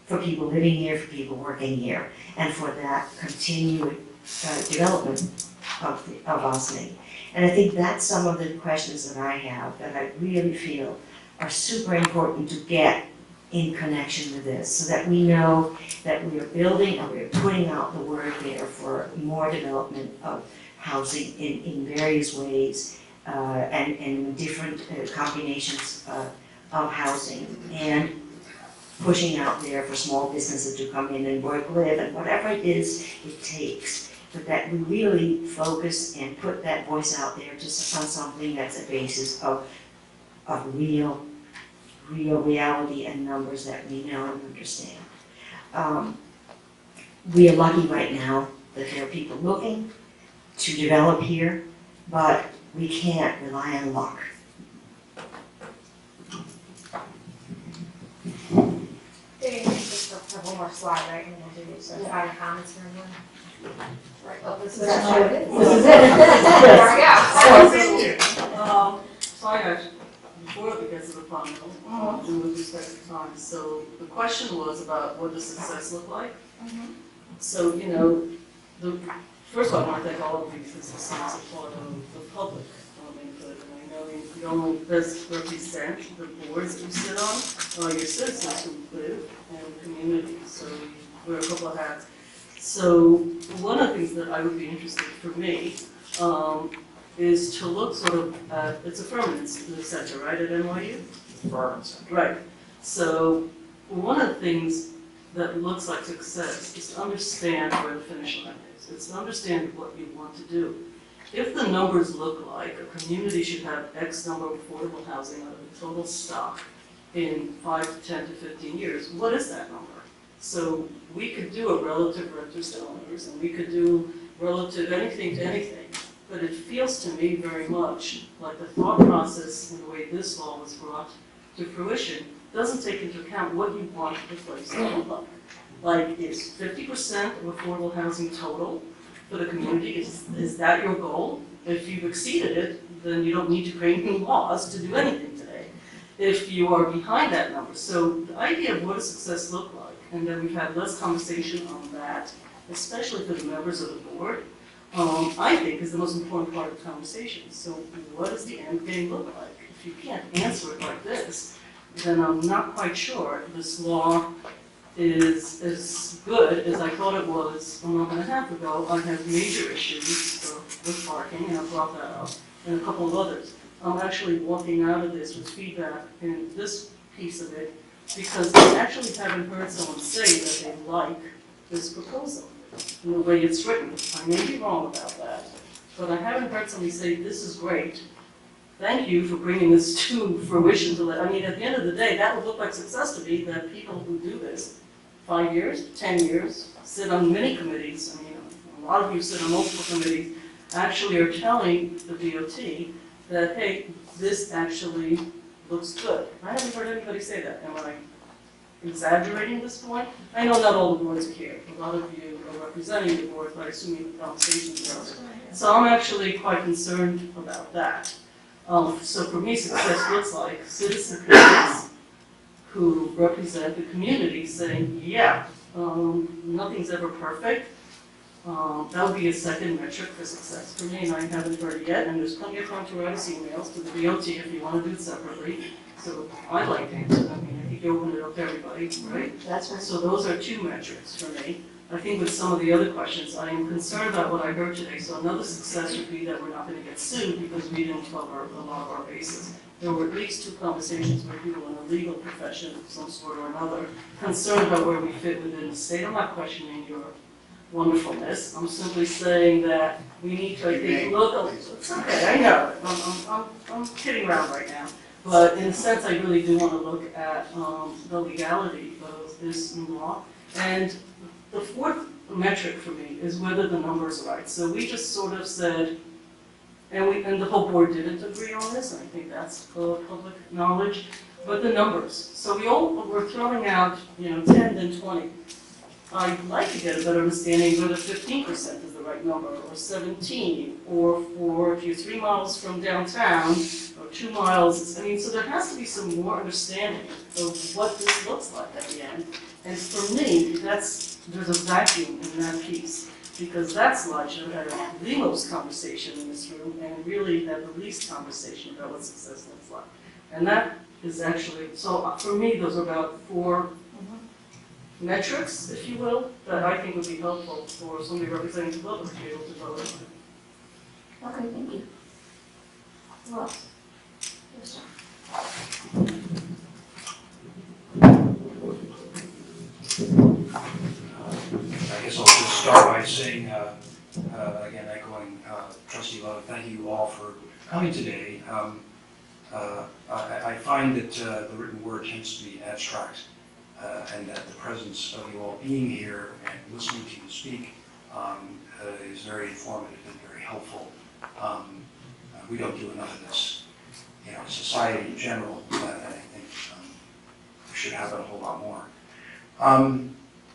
for people living here, for people working here, and for that continued development of Austin. And I think that's some of the questions that I have that I really feel are super important to get in connection with this, so that we know that we are building and we are putting out the word there for more development of housing in various ways, and different combinations of housing, and pushing out there for small businesses to come in and work, live, and whatever it is it takes. But that we really focus and put that voice out there just on something that's a basis of real reality and numbers that we know and understand. We are lucky right now that there are people looking to develop here, but we can't rely on luck. Dave, just have one more slide, right, and we'll do some final comments for everyone. Right, oh, this is actually, this is it. There we go. So I actually, before we get to the final, with respect to time, so the question was about what does success look like? So, you know, first of all, I want to thank all of you because this is a part of the public input, and I know you don't best represent the boards that you sit on, or your citizens who live in the community, so you wear a couple of hats. So one of the things that I would be interested for me is to look sort of at, it's a Furman Center, right, at NYU? Furman Center. Right. So one of the things that looks like success is to understand where the finish line is. It's to understand what you want to do. If the numbers look like a community should have X number of affordable housing out of the total stock in 5 to 10 to 15 years, what is that number? So we could do a relative renters to owners, and we could do relative anything to anything. But it feels to me very much like the thought process and the way this law was brought to fruition doesn't take into account what you want the place to look like. Like, is 50% of affordable housing total for the community, is that your goal? If you've exceeded it, then you don't need to create new laws to do anything today. If you are behind that number. So the idea of what does success look like, and then we've had less conversation on that, especially for the members of the board, I think is the most important part of the conversation. So what does the end game look like? If you can't answer it like this, then I'm not quite sure this law is as good as I thought it was a month and a half ago. I have major issues with parking, and I brought that up, and a couple of others. I'm actually walking out of this with feedback in this piece of it, because I actually haven't heard someone say that they like this proposal in the way it's written. I may be wrong about that, but I haven't heard somebody say, this is great. Thank you for bringing this to fruition. I mean, at the end of the day, that would look like success to me, that people who do this 5 years, 10 years, sit on many committees. I mean, a lot of you sit on multiple committees, actually are telling the DOT that, hey, this actually looks good. I haven't heard anybody say that. Am I exaggerating this point? I know not all the boards are here. A lot of you are representing the board, but I assume you have conversations about it. So I'm actually quite concerned about that. So for me, success looks like citizen committees who represent the community saying, yeah, nothing's ever perfect. That would be a second metric for success for me, and I haven't heard it yet. And there's plenty of time to write us emails to the DOT if you want to do it separately. So I'd like to answer them. I mean, I think you open it up to everybody, right? That's right. So those are two metrics for me. I think with some of the other questions, I am concerned about what I heard today. So another success would be that we're not going to get sued because we didn't cover a lot of our bases. There were at least 2 conversations where people in the legal profession of some sort or another concerned about where we fit within the state. I'm not questioning your wonderfulness. I'm simply saying that we need to, I think, look. It's okay, I know. I'm kidding around right now. But in a sense, I really do want to look at the legality of this new law. And the fourth metric for me is whether the numbers are right. So we just sort of said, and the whole board didn't agree on this, and I think that's public knowledge, but the numbers. So we all were throwing out, 10 then 20. I'd like to get a better understanding whether 15% is the right number, or 17, or for if you're 3 miles from downtown, or 2 miles. I mean, so there has to be some more understanding of what this looks like at the end. And for me, there's a vacuum in that piece, because that's why I should have had the most conversation in this room, and really had the least conversation about what success looks like. And that is actually, so for me, those are about 4 metrics, if you will, that I think would be helpful for somebody representing the public to be able to vote on. Okay, thank you. Who else? Yes, sir. I guess I'll just start by saying, again, echoing Trustee Love, thank you all for coming today. I find that the written word tends to be abstract, and that the presence of you all being here and listening to you speak is very informative and very helpful. We don't do enough of this, society in general, and I think we should have it a whole lot more.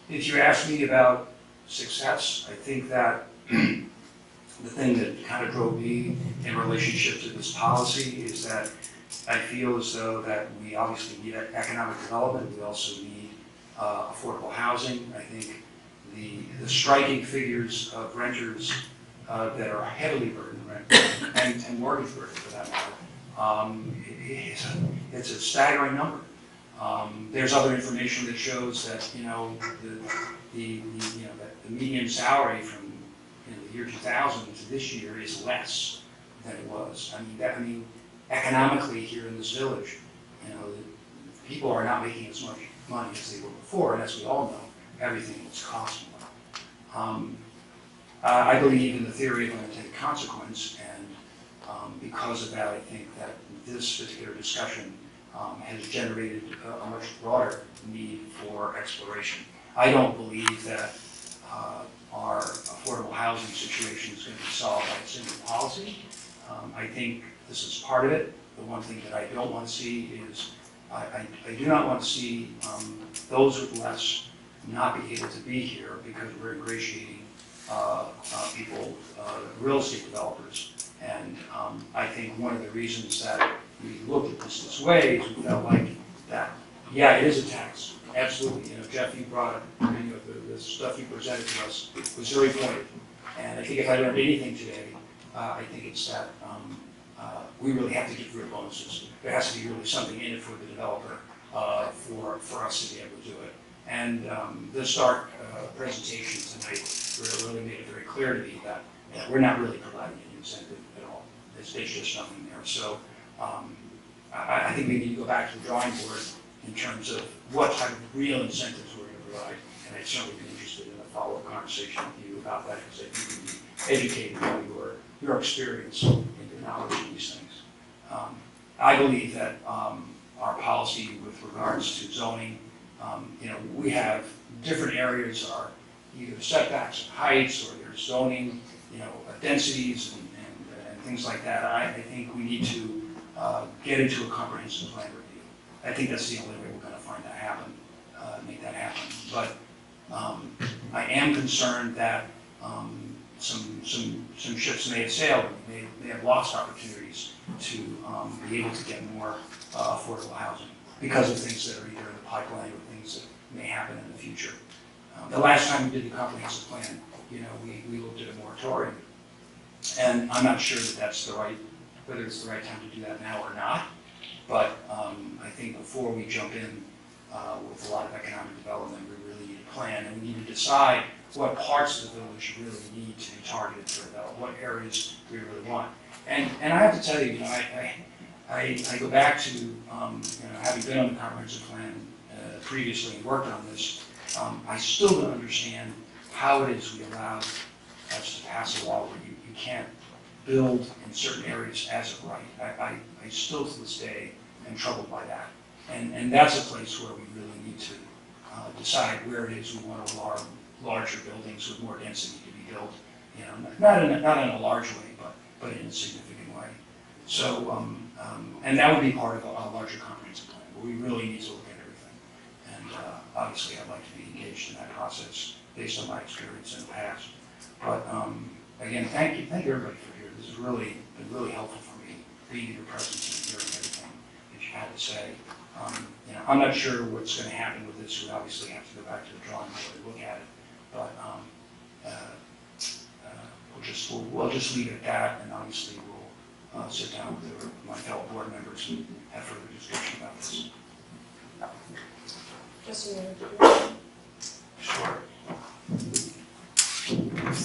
If you ask me about success, I think that the thing that kind of drove me in relationship to this policy is that I feel as though that we obviously need economic development. We also need affordable housing. I think the striking figures of renters that are heavily burdened rent and mortgage burden for that matter, it's a staggering number. There's other information that shows that the median salary from the year 2000 to this year is less than it was. I mean, economically here in this village, people are not making as much money as they were before, and as we all know, everything is costing more. I believe in the theory of unintended consequence, and because of that, I think that this particular discussion has generated a much broader need for exploration. I don't believe that our affordable housing situation is going to be solved by a single policy. I think this is part of it. The one thing that I don't want to see is, I do not want to see those with less not be able to be here because we're ingratiating people, real estate developers. And I think one of the reasons that we looked at this way is we felt like that, yeah, it is a tax. Absolutely. Jeff, you brought up the stuff you presented to us was very pointed. And I think if I learned anything today, I think it's that we really have to get rid of bonuses. There has to be really something in it for the developer for us to be able to do it. And the START presentation tonight really made it very clear to me that we're not really providing any incentive at all. There's just nothing there. So I think we need to go back to the drawing board in terms of what type of real incentives we're going to provide. And I'd certainly be interested in a follow-up conversation with you about that, because I think you can be educated by your experience and your knowledge of these things. I believe that our policy with regards to zoning, we have different areas are either setbacks and heights, or there's zoning, densities and things like that. I think we need to get into a comprehensive plan review. I think that's the only way we're going to find that happen, make that happen. But I am concerned that some ships may have sailed, and may have lost opportunities to be able to get more affordable housing because of things that are either in the pipeline or things that may happen in the future. The last time we did the comprehensive plan, we looked at a moratorium, and I'm not sure that that's whether it's the right time to do that now or not. But I think before we jump in with a lot of economic development, we really need a plan, and we need to decide what parts of the village really need to be targeted for development, what areas we really want. And I have to tell you, I go back to having been on the comprehensive plan previously and worked on this. I still don't understand how it is we allow us to pass a law where you can't build in certain areas as of right. I still to this day am troubled by that. And that's a place where we really need to decide where it is we want our larger buildings with more density to be built. Not in a large way, but in a significant way. So, and that would be part of a larger comprehensive plan, where we really need to look at everything. And obviously, I'd like to be engaged in that process based on my experience in the past. But again, thank you everybody for here. This has really been really helpful for me, being in your presence and hearing everything that you had to say. I'm not sure what's going to happen with this. We obviously have to go back to the drawing board and look at it. But we'll just leave it at that, and obviously we'll sit down with my fellow board members and have further discussion about this. Just a minute. Sure.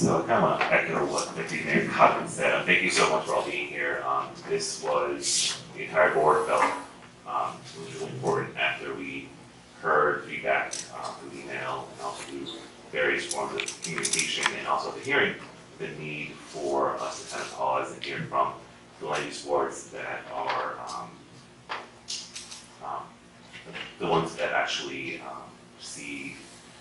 So I kind of want to echo what Deputy Mayor Cotton said. Thank you so much for all being here. This was, the entire board felt it was really important after we heard feedback through email and also through various forms of communication and also the hearing, the need for us to kind of pause and hear from the land use boards that are the ones that actually see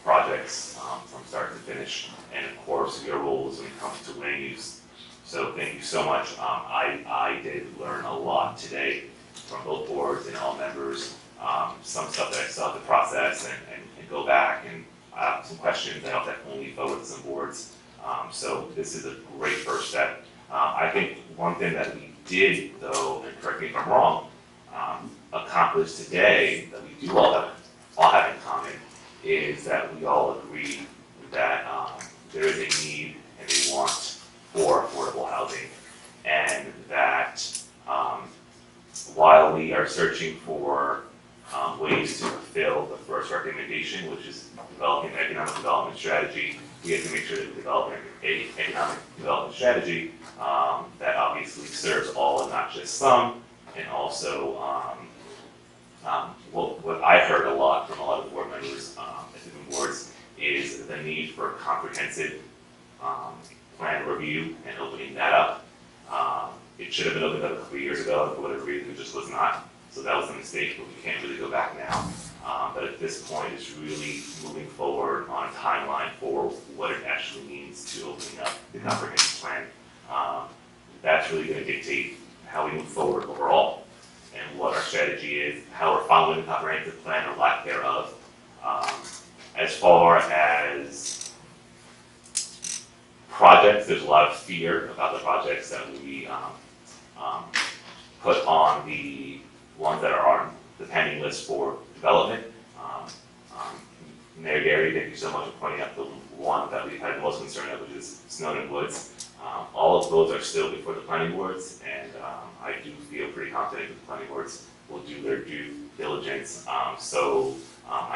projects from start to finish, and of course your roles when it comes to land use. So thank you so much. I did learn a lot today from both boards and all members. Some stuff that I still have to process and go back, and I have some questions that I'll definitely forward to some boards. So this is a great first step. I think one thing that we did though, and correct me if I'm wrong, accomplish today that we do all have in common is that we all agree that there is a need and a want for affordable housing, and that while we are searching for ways to fulfill the first recommendation, which is developing an economic development strategy, we have to make sure that we develop an economic development strategy that obviously serves all and not just some, and also what I heard a lot from a lot of board members at different boards is the need for comprehensive plan review and opening that up. It should have been opened up a couple of years ago, and for whatever reason it just was not. So that was a mistake, but we can't really go back now. But at this point, it's really moving forward on a timeline for what it actually means to opening up the comprehensive plan. That's really going to dictate how we move forward overall, and what our strategy is, how we're following the comprehensive plan or lack thereof. As far as projects, there's a lot of fear about the projects that we put on the ones that are on the pending list for development. Mayor Gary, thank you so much for pointing out the one that we've had the most concern of, which is Snowden Woods. All of those are still before the planning boards, and I do feel pretty confident that the planning boards will do their due diligence. I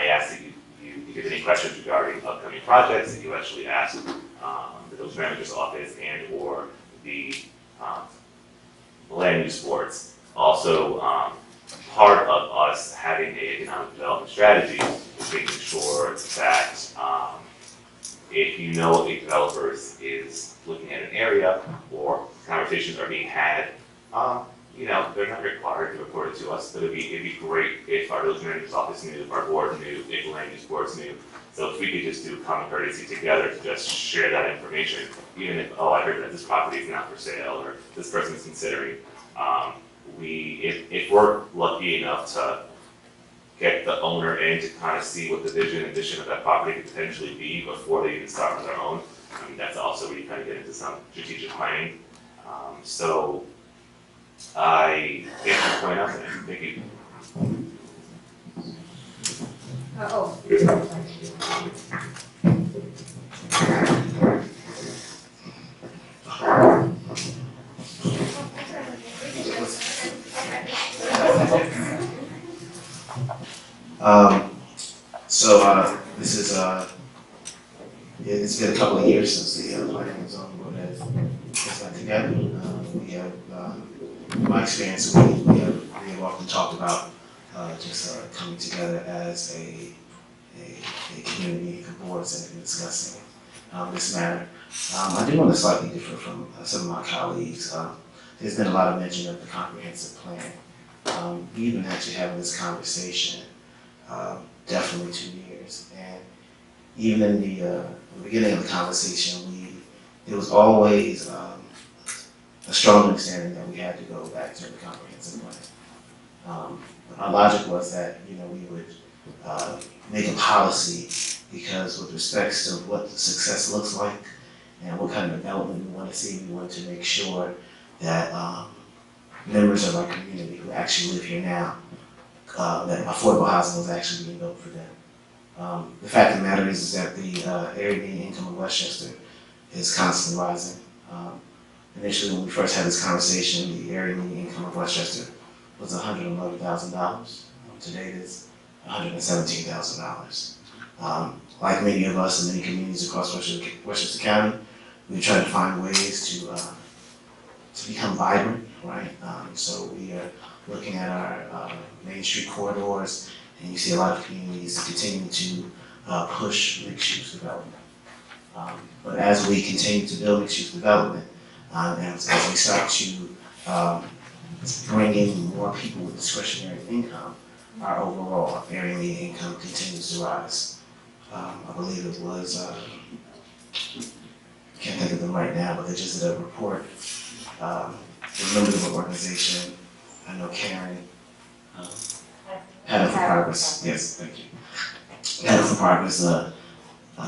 ask that if you have any questions regarding upcoming projects, that you actually ask the village manager's office and or the land use boards. Also, part of us having an economic development strategy is making sure that if you know a developer is looking at an area or conversations are being had, they're not required to report it to us, but it'd be great if our village manager's office knew, if our board knew, if the land use boards knew. So if we could just do common courtesy together to just share that information, even if, I heard that this property is not for sale or this person's considering. If we're lucky enough to get the owner in to kind of see what the vision and mission of that property could potentially be before they even start on their own, that's also where you kind of get into some strategic planning. I thank you for pointing out that. Thank you. This is it's been a couple of years since the planning and zoning board has got together. We have, in my experience, we have often talked about just coming together as a community of boards and discussing this matter. I do want to slightly differ from some of my colleagues. There's been a lot of mention of the comprehensive plan. We've been actually having this conversation definitely 2 years, and even in the beginning of the conversation, there was always a strong understanding that we had to go back to the comprehensive plan. Our logic was that we would make a policy, because with respects to what the success looks like and what kind of development we want to see, we want to make sure that members of our community who actually live here now, that affordable housing was actually being built for them. The fact of the matter is that the area median income of Westchester is constantly rising. Initially, when we first had this conversation, the area median income of Westchester was $111,000. Today it is $117,000. Like many of us in many communities across Westchester County, we try to find ways to become vibrant, right? So we are looking at our Main Street corridors, and you see a lot of communities continuing to push mixed-use development. But as we continue to build mixed-use development, and as we start to bring in more people with discretionary income, our overall area median income continues to rise. I believe it was, I can't think of them right now, but they just did a report. Remember the organization, I know Karen, Paddle for Progress, yes, thank you. Paddle for Progress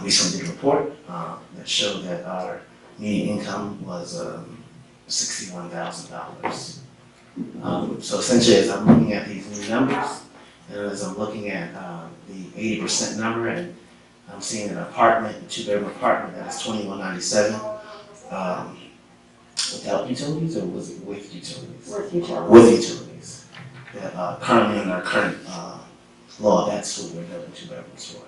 recently did a report that showed that our median income was $61,000. So essentially, as I'm looking at these new numbers, and as I'm looking at the 80% number, and I'm seeing an apartment, a two-bedroom apartment that is $21.97 without utilities, or was it with utilities? With utilities. With utilities. That currently in our current law, that's what we're building two-bedrooms for.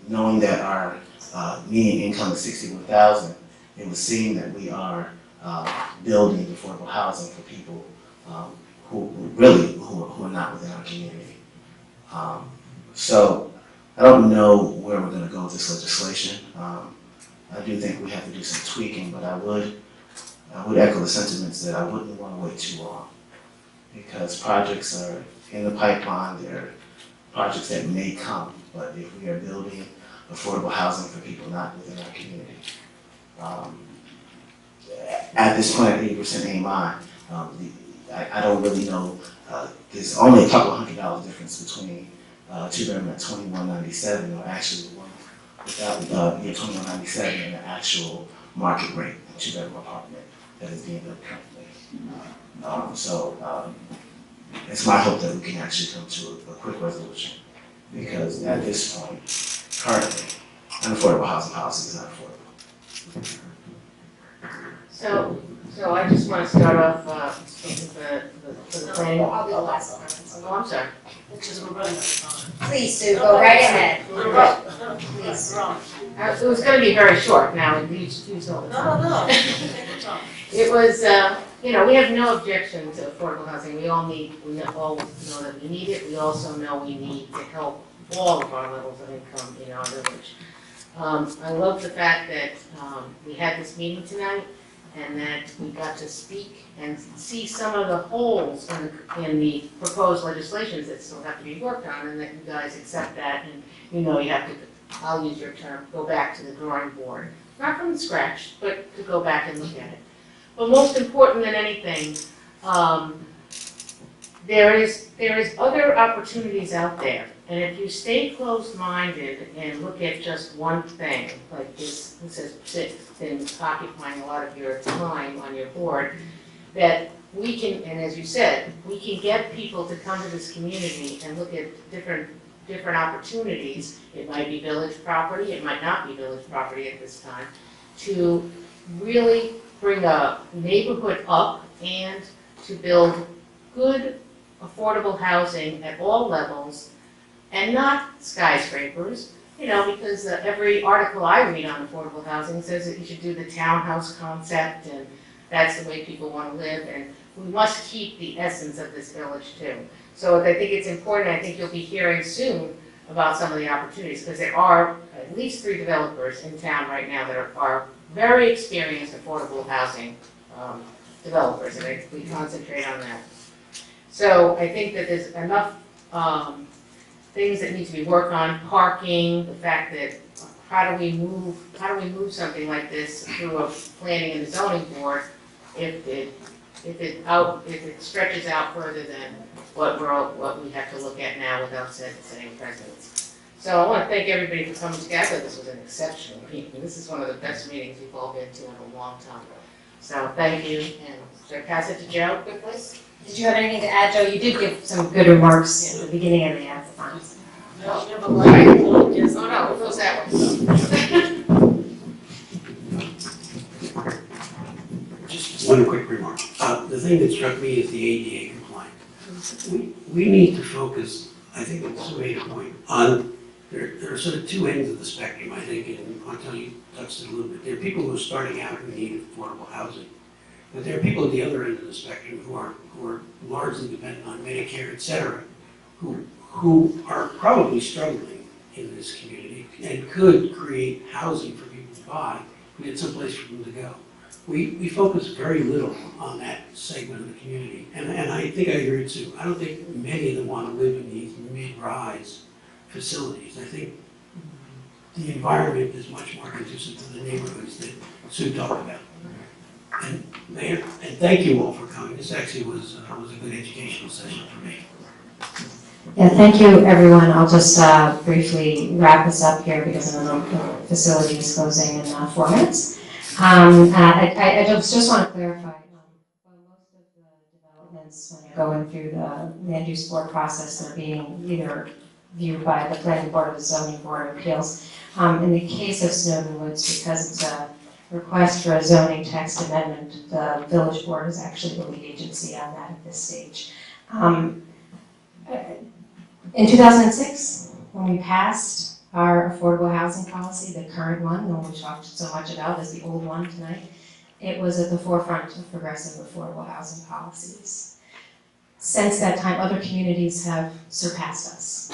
Knowing that our median income is $61,000, it would seem that we are building affordable housing for people who are not within our community. So I don't know where we're going to go with this legislation. I do think we have to do some tweaking, but I would echo the sentiments that I wouldn't want to wait too long, because projects are in the pipeline. They're projects that may come, but if we are building affordable housing for people not within our community, at this point, at 80% AMI, I don't really know. There's only a couple of $100 difference between two-bedroom at $21.97, or actually one without $21.97 and the actual market rate two-bedroom apartment that is being built currently. So it's my hope that we can actually come to a quick resolution, because at this point, currently, unaffordable housing policy is not affordable. So I just want to start off with the planning. I'll be the last one. Oh, I'm sorry. Because we're running out of time. Please, Sue, go right ahead. Please. Wrong. It was going to be very short now, and use all the time. No. Take your time. It was, we have no objection to affordable housing. We all know that we need it. We also know we need to help all of our levels of income in our village. I love the fact that we had this meeting tonight, and that we got to speak and see some of the holes in the proposed legislations that still have to be worked on, and that you guys accept that, and you have to, I'll use your term, go back to the drawing board. Not from scratch, but to go back and look at it. But most important than anything, there is other opportunities out there. And if you stay closed-minded and look at just one thing, like this has been occupying a lot of your time on your board, that we can, and as you said, we can get people to come to this community and look at different opportunities. It might be village property, it might not be village property at this time, to really bring a neighborhood up and to build good, affordable housing at all levels, and not skyscrapers, because every article I read on affordable housing says that you should do the townhouse concept, and that's the way people want to live, and we must keep the essence of this village too. So I think it's important. I think you'll be hearing soon about some of the opportunities, because there are at least 3 developers in town right now that are very experienced affordable housing developers, and we concentrate on that. So I think that there's enough things that need to be worked on, parking, the fact that how do we move something like this through a planning and zoning board if it stretches out further than what we have to look at now without setting precedents. So I want to thank everybody for coming together. This was an exceptional meeting. This is one of the best meetings we've all been to in a long time. So thank you, and should I pass it to Joe quickly? Did you have anything to add, Joe? You did give some good remarks at the beginning of the advance. No, never mind. Yes, oh no, it goes that way. Just one quick remark. The thing that struck me is the ADA compliant. We need to focus, I think it's made a point, on there are sort of two ends of the spectrum, I think, and Antonio, you touched it a little bit. There are people who are starting out who need affordable housing. But there are people at the other end of the spectrum who are largely dependent on Medicare, et cetera, who are probably struggling in this community and could create housing for people to buy if we had some place for them to go. We focus very little on that segment of the community. And I think I agree too. I don't think many of them want to live in these mid-rise facilities. I think the environment is much more conducive to the neighborhoods that Sue talked about. And Mayor, and thank you all for coming. This actually was a good educational session for me. Yeah, thank you, everyone. I'll just briefly wrap this up here because I know the facility is closing in 4 minutes. I just want to clarify, most of the developments, when you're going through the land use board process, they're being either viewed by the planning board or the zoning board of appeals. In the case of Snowden Woods, because it's a request for a zoning text amendment, the village board is actually the lead agency on that at this stage. In 2006, when we passed our affordable housing policy, the current one, the one we talked so much about is the old one tonight, it was at the forefront of progressive affordable housing policies. Since that time, other communities have surpassed us.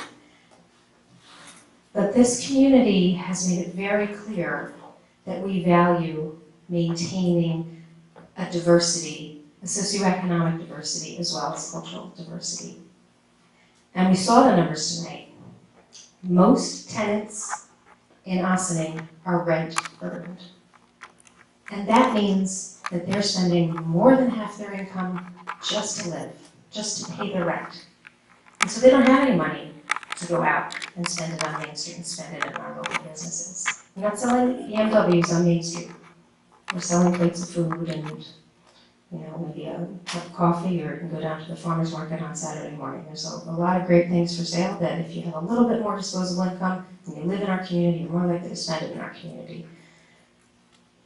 But this community has made it very clear that we value maintaining a diversity, a socioeconomic diversity, as well as cultural diversity. And we saw the numbers tonight. Most tenants in Ossining are rent earned. And that means that they're spending more than half their income just to live, just to pay their rent. And so they don't have any money to go out and spend it on Main Street and spend it in our local businesses. We're not selling BMWs on Main Street. We're selling plates of food and, maybe a cup of coffee, or you can go down to the farmer's market on Saturday morning. There's a lot of great things for sale that if you have a little bit more disposable income and you live in our community, you're more likely to spend it in our community.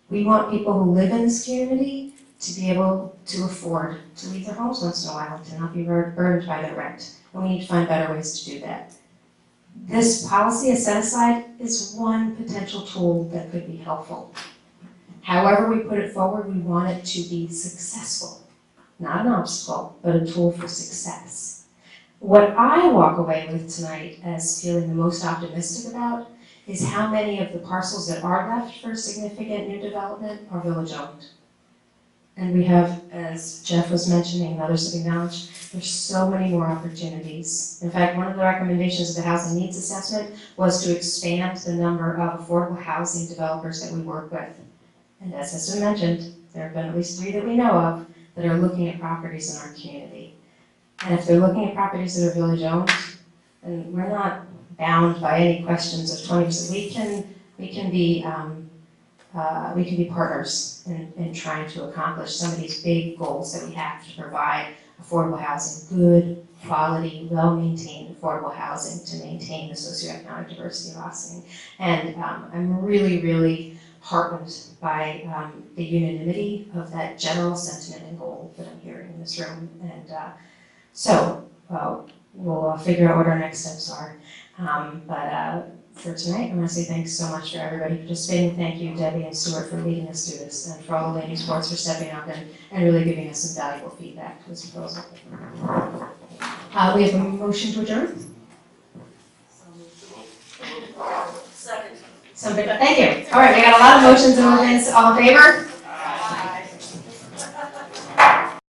We want people who live in this community to be able to afford to leave their homes once in a while, to not be burdened by their rent. And we need to find better ways to do that. This policy, a set-aside, is one potential tool that could be helpful. However we put it forward, we want it to be successful. Not an obstacle, but a tool for success. What I walk away with tonight as feeling the most optimistic about is how many of the parcels that are left for significant new development are village-owned. And we have, as Jeff was mentioning and others have acknowledged, there's so many more opportunities. In fact, one of the recommendations of the Housing Needs Assessment was to expand the number of affordable housing developers that we work with. And as has been mentioned, there have been at least 3 that we know of that are looking at properties in our community. And if they're looking at properties that are village-owned, then we're not bound by any questions of 20%. We can be partners in trying to accomplish some of these big goals that we have to provide affordable housing, good, quality, well-maintained affordable housing to maintain the socioeconomic diversity of Ossining. And I'm really, really heartened by the unanimity of that general sentiment and goal that I'm hearing in this room. And so we'll figure out what our next steps are. But for tonight, I want to say thanks so much for everybody participating. Thank you, Debbie and Stuart, for leading us through this, and for all the land use boards for stepping up and really giving us some valuable feedback to this proposal. We have a motion to adjourn. Second. Somebody, thank you. All right, we got a lot of motions and movements. All in favor?